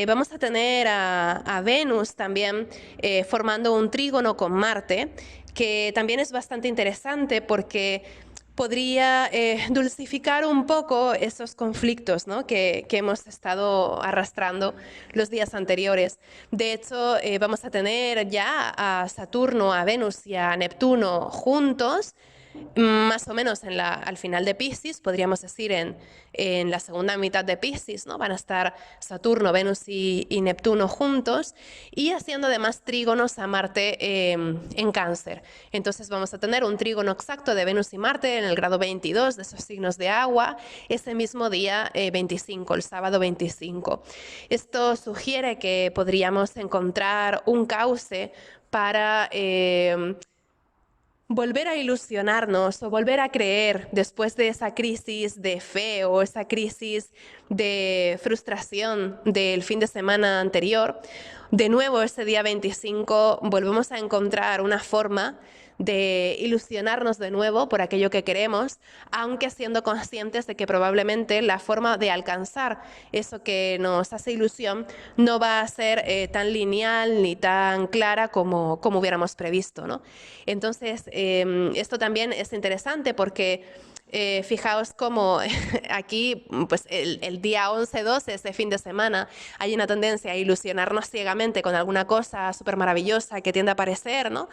S1: vamos a tener a Venus también formando un trígono con Marte, que también es bastante interesante porque podría dulcificar un poco esos conflictos, ¿no? que hemos estado arrastrando los días anteriores. De hecho, vamos a tener ya a Saturno, a Venus y a Neptuno juntos, más o menos al final de Piscis, podríamos decir en la segunda mitad de Piscis, ¿no? Van a estar Saturno, Venus y Neptuno juntos y haciendo además trígonos a Marte en Cáncer. Entonces vamos a tener un trígono exacto de Venus y Marte en el grado 22 de esos signos de agua ese mismo día 25, el sábado 25. Esto sugiere que podríamos encontrar un cauce para volver a ilusionarnos o volver a creer después de esa crisis de fe o esa crisis de frustración del fin de semana anterior. De nuevo, ese día 25 volvemos a encontrar una forma de ilusionarnos de nuevo por aquello que queremos, aunque siendo conscientes de que probablemente la forma de alcanzar eso que nos hace ilusión no va a ser tan lineal ni tan clara como hubiéramos previsto, ¿no? Entonces, esto también es interesante porque fijaos cómo aquí, pues el día 11-12, ese fin de semana, hay una tendencia a ilusionarnos ciegamente con alguna cosa súper maravillosa que tiende a aparecer, ¿no?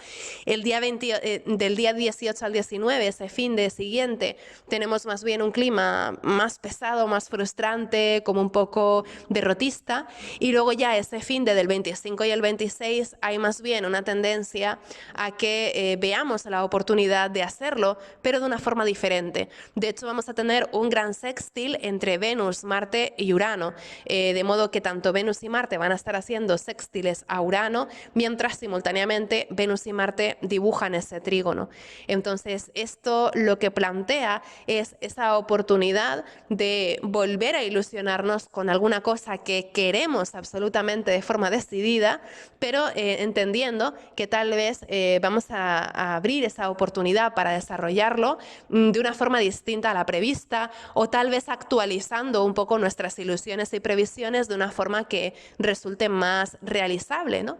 S1: El día del día 18 al 19, ese fin de siguiente, tenemos más bien un clima más pesado, más frustrante, como un poco derrotista, y luego ya ese fin del 25 y el 26 hay más bien una tendencia a que veamos la oportunidad de hacerlo, pero de una forma diferente. De hecho, vamos a tener un gran sextil entre Venus, Marte y Urano, de modo que tanto Venus y Marte van a estar haciendo sextiles a Urano, mientras simultáneamente Venus y Marte dibujan ese trígono. Entonces, esto lo que plantea es esa oportunidad de volver a ilusionarnos con alguna cosa que queremos absolutamente de forma decidida, pero entendiendo que tal vez vamos a abrir esa oportunidad para desarrollarlo de una forma distinta a la prevista, o tal vez actualizando un poco nuestras ilusiones y previsiones de una forma que resulte más realizable, ¿no?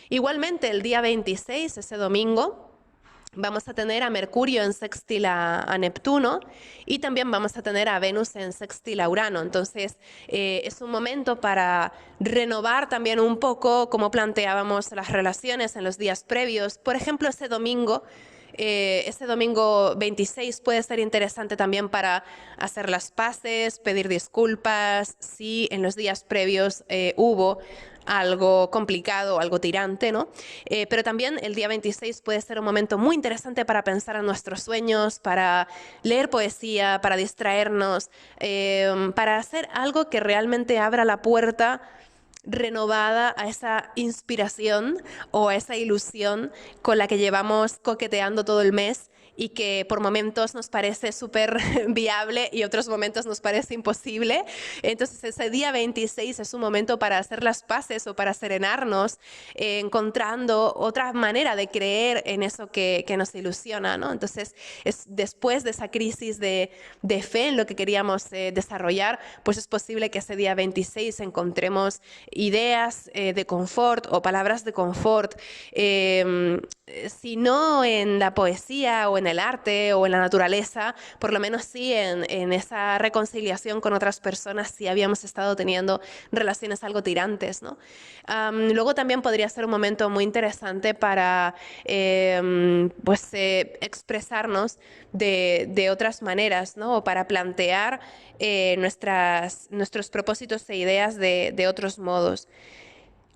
S1: Igualmente, el día 26, ese domingo, vamos a tener a Mercurio en sextil a Neptuno y también vamos a tener a Venus en sextil a Urano. Entonces es un momento para renovar también un poco cómo planteábamos las relaciones en los días previos. Por ejemplo, ese domingo Ese domingo 26 puede ser interesante también para hacer las paces, pedir disculpas, si en los días previos hubo algo complicado, algo tirante, ¿no? Pero también el día 26 puede ser un momento muy interesante para pensar en nuestros sueños, para leer poesía, para distraernos, para hacer algo que realmente abra la puerta renovada a esa inspiración o a esa ilusión con la que llevamos coqueteando todo el mes y que por momentos nos parece súper viable y otros momentos nos parece imposible. Entonces ese día 26 es un momento para hacer las paces o para serenarnos, encontrando otra manera de creer en eso que nos ilusiona, ¿no? Entonces es después de esa crisis de fe en lo que queríamos desarrollar, pues es posible que ese día 26 encontremos ideas de confort o palabras de confort, si no en la poesía o en el arte o en la naturaleza, por lo menos sí en esa reconciliación con otras personas si habíamos estado teniendo relaciones algo tirantes, ¿no? Luego también podría ser un momento muy interesante para pues, expresarnos de otras maneras, ¿no? O para plantear nuestros propósitos e ideas de otros modos.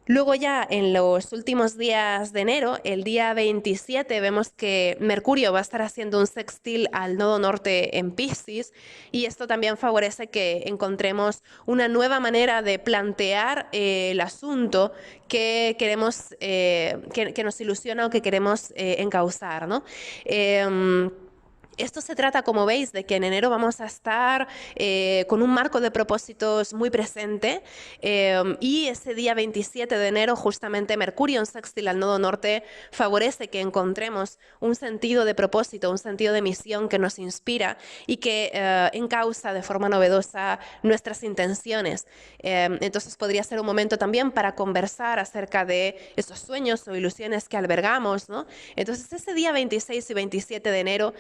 S1: Luego ya en los últimos días de enero, el día 27, vemos que Mercurio va a estar haciendo un sextil al nodo norte en Piscis y esto también favorece que encontremos una nueva manera de plantear el asunto que queremos, que nos ilusiona o que queremos encauzar, ¿no? Esto se trata, como veis, de que en enero vamos a estar con un marco de propósitos muy presente y ese día 27 de enero justamente Mercurio en sextil al nodo norte favorece que encontremos un sentido de propósito, un sentido de misión que nos inspira y que encausa de forma novedosa nuestras intenciones. Entonces podría ser un momento también para conversar acerca de esos sueños o ilusiones que albergamos, ¿no? Entonces ese día 26 y 27 de enero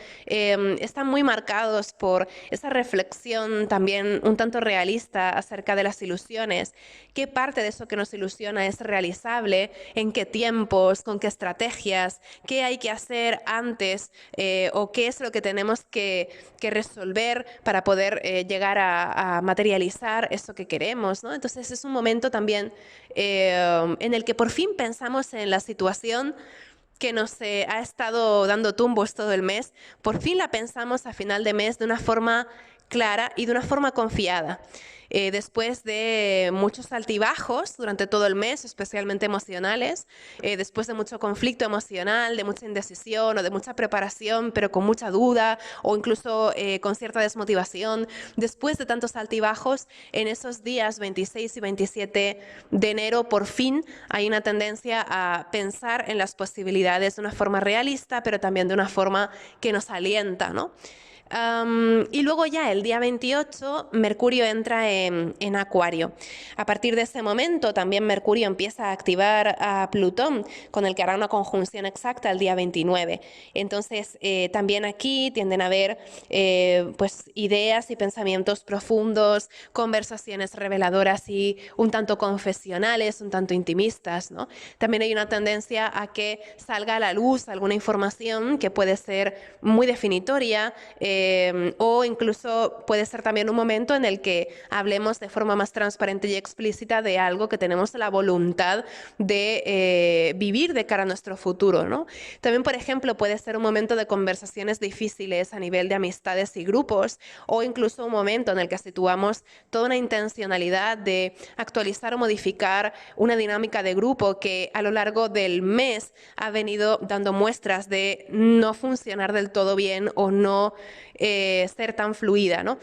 S1: están muy marcados por esa reflexión también un tanto realista acerca de las ilusiones. ¿Qué parte de eso que nos ilusiona es realizable? ¿En qué tiempos? ¿Con qué estrategias? ¿Qué hay que hacer antes? ¿O qué es lo que tenemos que resolver para poder llegar a materializar eso que queremos, ¿no? Entonces es un momento también en el que por fin pensamos en la situación que nos ha estado dando tumbos todo el mes, por fin la pensamos a final de mes de una forma clara y de una forma confiada. Después de muchos altibajos durante todo el mes, especialmente emocionales, después de mucho conflicto emocional, de mucha indecisión o de mucha preparación, pero con mucha duda o incluso con cierta desmotivación, después de tantos altibajos, en esos días 26 y 27 de enero, por fin hay una tendencia a pensar en las posibilidades de una forma realista, pero también de una forma que nos alienta, ¿no? Y luego ya el día 28 Mercurio entra en Acuario. A partir de ese momento también Mercurio empieza a activar a Plutón, con el que hará una conjunción exacta el día 29. Entonces también aquí tienden a haber pues, ideas y pensamientos profundos, conversaciones reveladoras y un tanto confesionales, un tanto intimistas, ¿no? También hay una tendencia a que salga a la luz alguna información que puede ser muy definitoria, o incluso puede ser también un momento en el que hablemos de forma más transparente y explícita de algo que tenemos la voluntad de vivir de cara a nuestro futuro, ¿no? También, por ejemplo, puede ser un momento de conversaciones difíciles a nivel de amistades y grupos, o incluso un momento en el que situamos toda una intencionalidad de actualizar o modificar una dinámica de grupo que a lo largo del mes ha venido dando muestras de no funcionar del todo bien o no ser tan fluida, ¿no?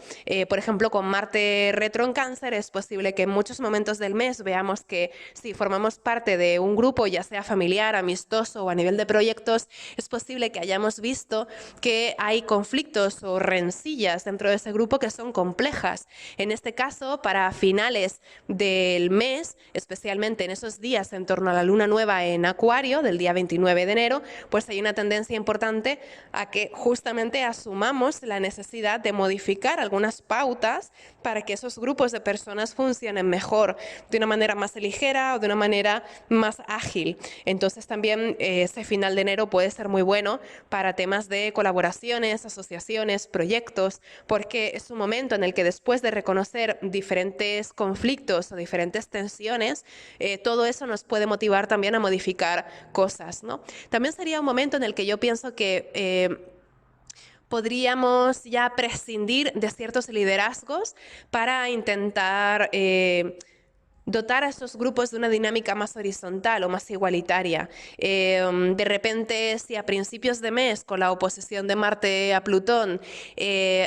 S1: Por ejemplo, con Marte retro en Cáncer es posible que en muchos momentos del mes veamos que si formamos parte de un grupo, ya sea familiar, amistoso o a nivel de proyectos, es posible que hayamos visto que hay conflictos o rencillas dentro de ese grupo que son complejas. En este caso, para finales del mes, especialmente en esos días en torno a la luna nueva en Acuario, del día 29 de enero, pues hay una tendencia importante a que justamente asumamos la necesidad de modificar algunas pautas para que esos grupos de personas funcionen mejor, de una manera más ligera o de una manera más ágil. Entonces también ese final de enero puede ser muy bueno para temas de colaboraciones, asociaciones, proyectos, porque es un momento en el que después de reconocer diferentes conflictos o diferentes tensiones, todo eso nos puede motivar también a modificar cosas, ¿no? También sería un momento en el que yo pienso que podríamos ya prescindir de ciertos liderazgos para intentar dotar a esos grupos de una dinámica más horizontal o más igualitaria. De repente, si a principios de mes, con la oposición de Marte a Plutón,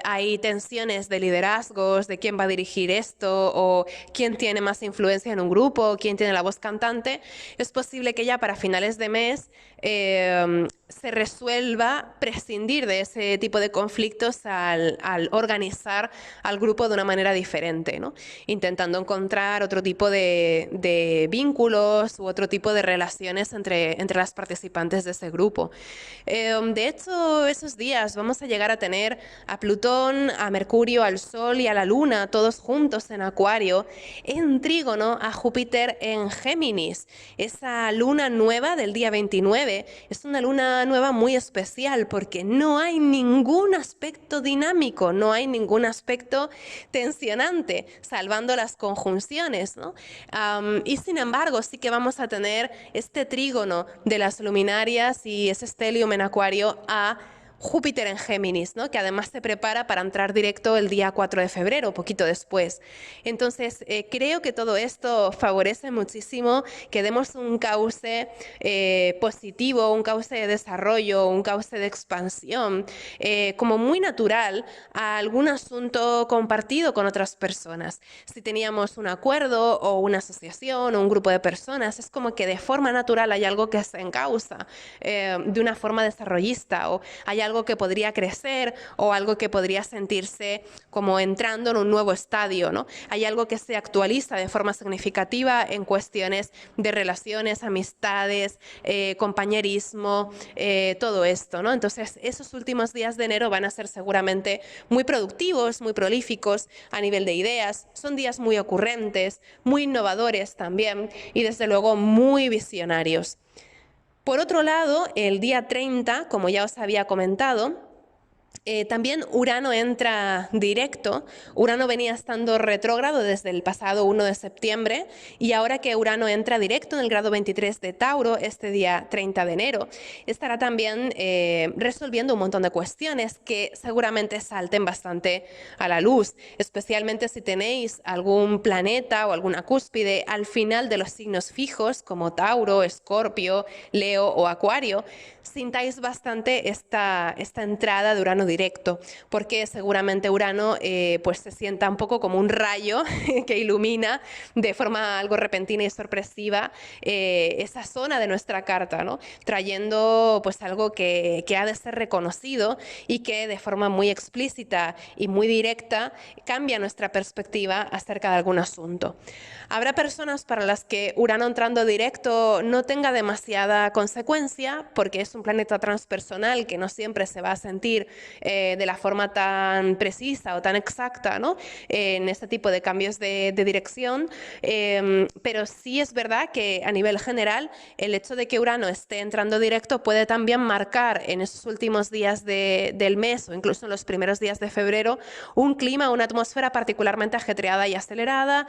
S1: hay tensiones de liderazgos, de quién va a dirigir esto, o quién tiene más influencia en un grupo, quién tiene la voz cantante, es posible que ya para finales de mes se resuelva prescindir de ese tipo de conflictos al organizar al grupo de una manera diferente, ¿no? Intentando encontrar otro tipo de vínculos u otro tipo de relaciones entre las participantes de ese grupo. De hecho, esos días vamos a llegar a tener a Plutón, a Mercurio, al Sol y a la Luna, todos juntos en Acuario, en trígono a Júpiter en Géminis. Esa luna nueva del día 29 es una luna nueva muy especial porque no hay ningún aspecto dinámico, no hay ningún aspecto tensionante, salvando las conjunciones, ¿no? Y sin embargo, sí que vamos a tener este trígono de las luminarias y ese stellium en Acuario a Júpiter en Géminis, ¿no? Que además se prepara para entrar directo el día 4 de febrero, poquito después. Entonces, creo que todo esto favorece muchísimo que demos un cauce positivo, un cauce de desarrollo, un cauce de expansión, como muy natural a algún asunto compartido con otras personas. Si teníamos un acuerdo o una asociación o un grupo de personas, es como que de forma natural hay algo que se encausa de una forma desarrollista, o hay algo que podría crecer o algo que podría sentirse como entrando en un nuevo estadio, ¿no? Hay algo que se actualiza de forma significativa en cuestiones de relaciones, amistades, compañerismo, todo esto, ¿no? Entonces, esos últimos días de enero van a ser seguramente muy productivos, muy prolíficos a nivel de ideas. Son días muy ocurrentes, muy innovadores también y desde luego muy visionarios. Por otro lado, el día 30, como ya os había comentado, también Urano entra directo. Urano venía estando retrógrado desde el pasado 1 de septiembre y ahora que Urano entra directo en el grado 23 de Tauro, este día 30 de enero, estará también resolviendo un montón de cuestiones que seguramente salten bastante a la luz, especialmente si tenéis algún planeta o alguna cúspide al final de los signos fijos como Tauro, Escorpio, Leo o Acuario. Sintáis bastante esta entrada de Urano directo, porque seguramente Urano pues se sienta un poco como un rayo que ilumina de forma algo repentina y sorpresiva esa zona de nuestra carta, ¿no? Trayendo pues algo que ha de ser reconocido y que de forma muy explícita y muy directa cambia nuestra perspectiva acerca de algún asunto. Habrá personas para las que Urano entrando directo no tenga demasiada consecuencia porque es un planeta transpersonal que no siempre se va a sentir de la forma tan precisa o tan exacta, ¿no? En este tipo de cambios de dirección, pero sí es verdad que a nivel general el hecho de que Urano esté entrando directo puede también marcar en esos últimos días del mes o incluso en los primeros días de febrero un clima, una atmósfera particularmente ajetreada y acelerada,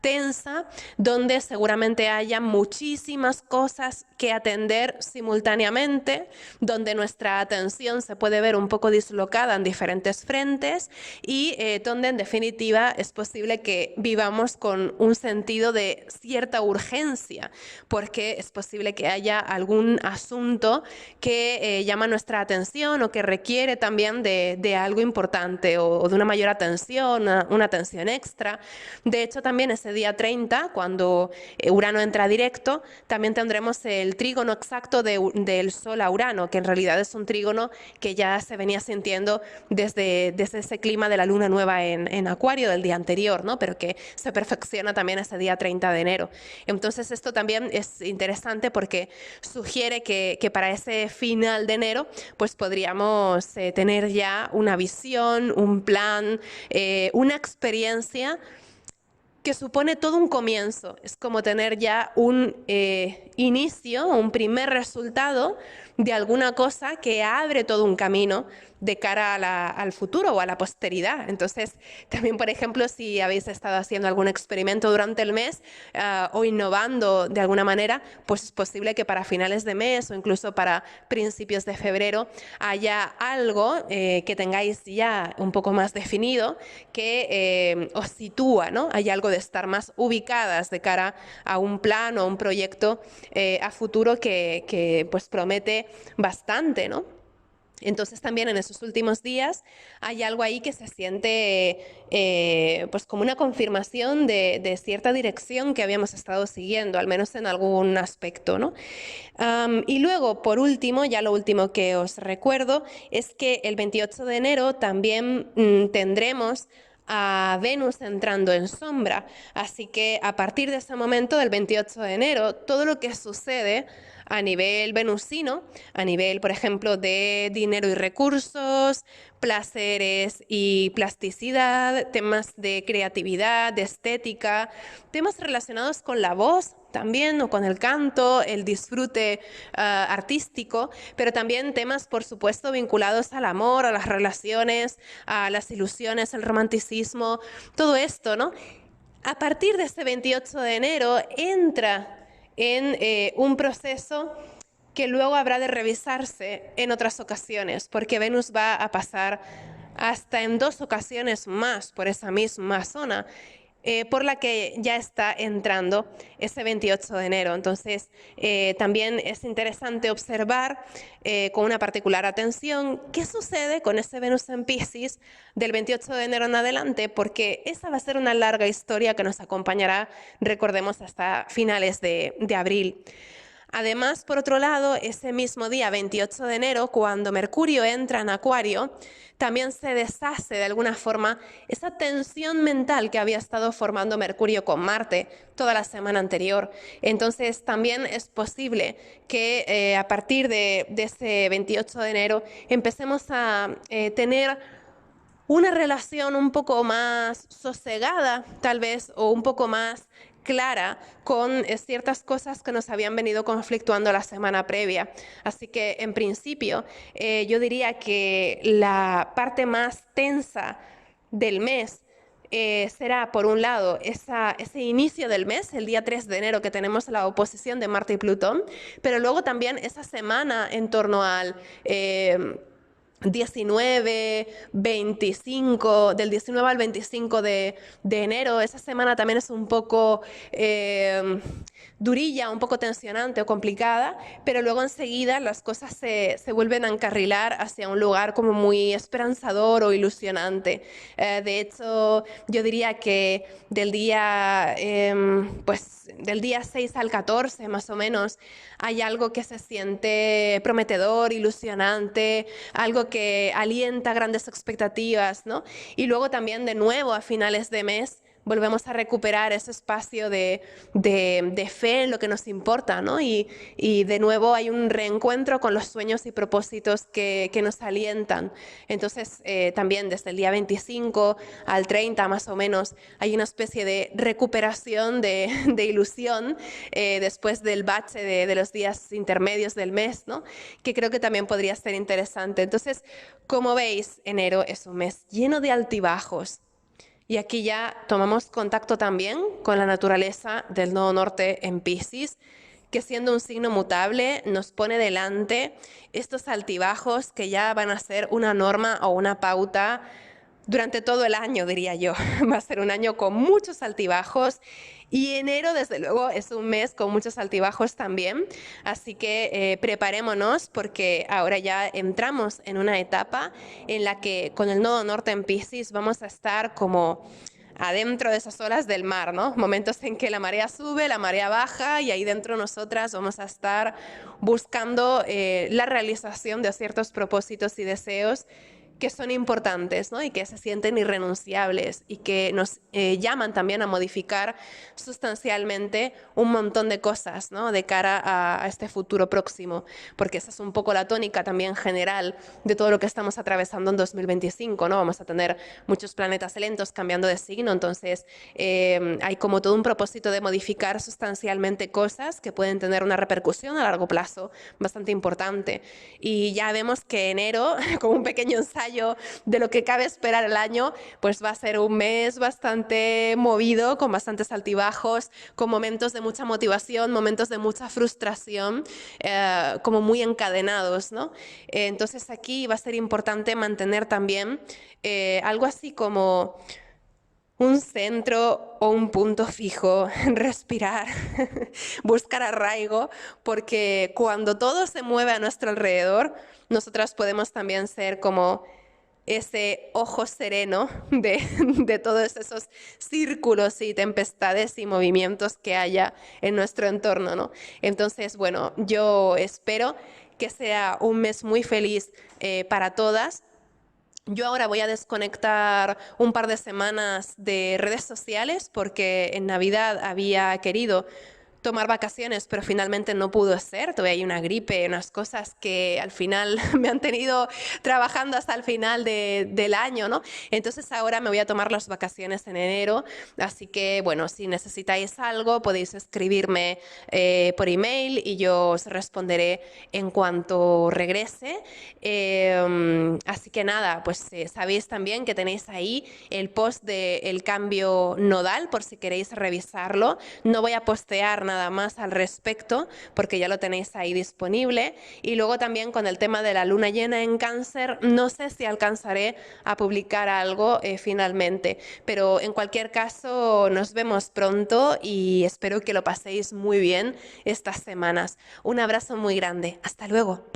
S1: tensa, donde seguramente haya muchísimas cosas que atender simultáneamente, donde nuestra atención se puede ver un poco dislocada en diferentes frentes y donde en definitiva es posible que vivamos con un sentido de cierta urgencia, porque es posible que haya algún asunto que llama nuestra atención o que requiere también de algo importante o de una mayor atención, una atención extra. De hecho, también es ese día 30, cuando Urano entra directo, también tendremos el trígono exacto del Sol a Urano, que en realidad es un trígono que ya se venía sintiendo desde ese clima de la luna nueva en Acuario del día anterior, ¿no? Pero que se perfecciona también ese día 30 de enero. Entonces esto también es interesante porque sugiere que para ese final de enero pues podríamos tener ya una visión, un plan, una experiencia que supone todo un comienzo. Es como tener ya un inicio, un primer resultado de alguna cosa que abre todo un camino de cara al futuro o a la posteridad. Entonces, también, por ejemplo, si habéis estado haciendo algún experimento durante el mes o innovando de alguna manera, pues es posible que para finales de mes o incluso para principios de febrero haya algo que tengáis ya un poco más definido que os sitúa, ¿no? Hay algo de estar más ubicadas de cara a un plan o un proyecto a futuro que pues promete bastante, ¿no? Entonces también en esos últimos días hay algo ahí que se siente pues como una confirmación de cierta dirección que habíamos estado siguiendo, al menos en algún aspecto, ¿no? Y luego, por último, ya lo último que os recuerdo es que el 28 de enero también tendremos a Venus entrando en sombra. Así que a partir de ese momento, del 28 de enero, todo lo que sucede a nivel venusino, a nivel, por ejemplo, de dinero y recursos, placeres y plasticidad, temas de creatividad, de estética, temas relacionados con la voz también o con el canto, el disfrute artístico, pero también temas, por supuesto, vinculados al amor, a las relaciones, a las ilusiones, el romanticismo, todo esto, ¿no? A partir de este 28 de enero entra en un proceso que luego habrá de revisarse en otras ocasiones, porque Venus va a pasar hasta en 2 ocasiones más por esa misma zona, por la que ya está entrando ese 28 de enero. Entonces, también es interesante observar con una particular atención qué sucede con ese Venus en Piscis del 28 de enero en adelante, porque esa va a ser una larga historia que nos acompañará, recordemos, hasta finales de abril. Además, por otro lado, ese mismo día, 28 de enero, cuando Mercurio entra en Acuario, también se deshace de alguna forma esa tensión mental que había estado formando Mercurio con Marte toda la semana anterior. Entonces, también es posible que a partir de ese 28 de enero empecemos a tener una relación un poco más sosegada, tal vez, o un poco más clara con ciertas cosas que nos habían venido conflictuando la semana previa. Así que, en principio, yo diría que la parte más tensa del mes será, por un lado, ese inicio del mes, el día 3 de enero, que tenemos la oposición de Marte y Plutón, pero luego también esa semana en torno al 19, 25, del 19 al 25 de enero. Esa semana también es un poco durilla, un poco tensionante o complicada, pero luego enseguida las cosas se vuelven a encarrilar hacia un lugar como muy esperanzador o ilusionante. De hecho, yo diría que pues, del día 6 al 14 más o menos, hay algo que se siente prometedor, ilusionante, algo que alienta grandes expectativas, ¿no? Y luego también de nuevo a finales de mes volvemos a recuperar ese espacio de fe en lo que nos importa, ¿no? Y de nuevo hay un reencuentro con los sueños y propósitos que nos alientan. Entonces, también desde el día 25 al 30 más o menos, hay una especie de recuperación de ilusión después del bache de los días intermedios del mes, ¿no? Que creo que también podría ser interesante. Entonces, como veis, enero es un mes lleno de altibajos. Y aquí ya tomamos contacto también con la naturaleza del nodo norte en Piscis, que siendo un signo mutable nos pone delante estos altibajos que ya van a ser una norma o una pauta durante todo el año, diría yo. Va a ser un año con muchos altibajos y enero, desde luego, es un mes con muchos altibajos también. Así que preparémonos porque ahora ya entramos en una etapa en la que con el nodo norte en Piscis vamos a estar como adentro de esas olas del mar, ¿no? Momentos en que la marea sube, la marea baja y ahí dentro nosotras vamos a estar buscando la realización de ciertos propósitos y deseos que son importantes, ¿no? Y que se sienten irrenunciables y que nos llaman también a modificar sustancialmente un montón de cosas, ¿no? De cara a este futuro próximo, porque esa es un poco la tónica también general de todo lo que estamos atravesando en 2025, ¿no? Vamos a tener muchos planetas lentos cambiando de signo, entonces hay como todo un propósito de modificar sustancialmente cosas que pueden tener una repercusión a largo plazo bastante importante. Y ya vemos que enero, como un pequeño ensayo de lo que cabe esperar el año, pues va a ser un mes bastante movido, con bastantes altibajos, con momentos de mucha motivación, momentos de mucha frustración, como muy encadenados, ¿no? Entonces aquí va a ser importante mantener también algo así como un centro o un punto fijo, respirar, buscar arraigo, porque cuando todo se mueve a nuestro alrededor, nosotras podemos también ser como ese ojo sereno de todos esos círculos y tempestades y movimientos que haya en nuestro entorno, ¿no? Entonces, bueno, yo espero que sea un mes muy feliz para todas. Yo ahora voy a desconectar un par de semanas de redes sociales porque en Navidad había querido tomar vacaciones, pero finalmente no pudo ser. Tuve ahí una gripe, unas cosas que al final me han tenido trabajando hasta el final del año, ¿no? Entonces ahora me voy a tomar las vacaciones en enero, así que bueno, si necesitáis algo podéis escribirme por email y yo os responderé en cuanto regrese. Así que nada, pues sabéis también que tenéis ahí el post del cambio nodal por si queréis revisarlo. No voy a postear nada más al respecto porque ya lo tenéis ahí disponible. Y luego también con el tema de la luna llena en Cáncer, no sé si alcanzaré a publicar algo finalmente, pero en cualquier caso nos vemos pronto y espero que lo paséis muy bien estas semanas. Un abrazo muy grande. Hasta luego.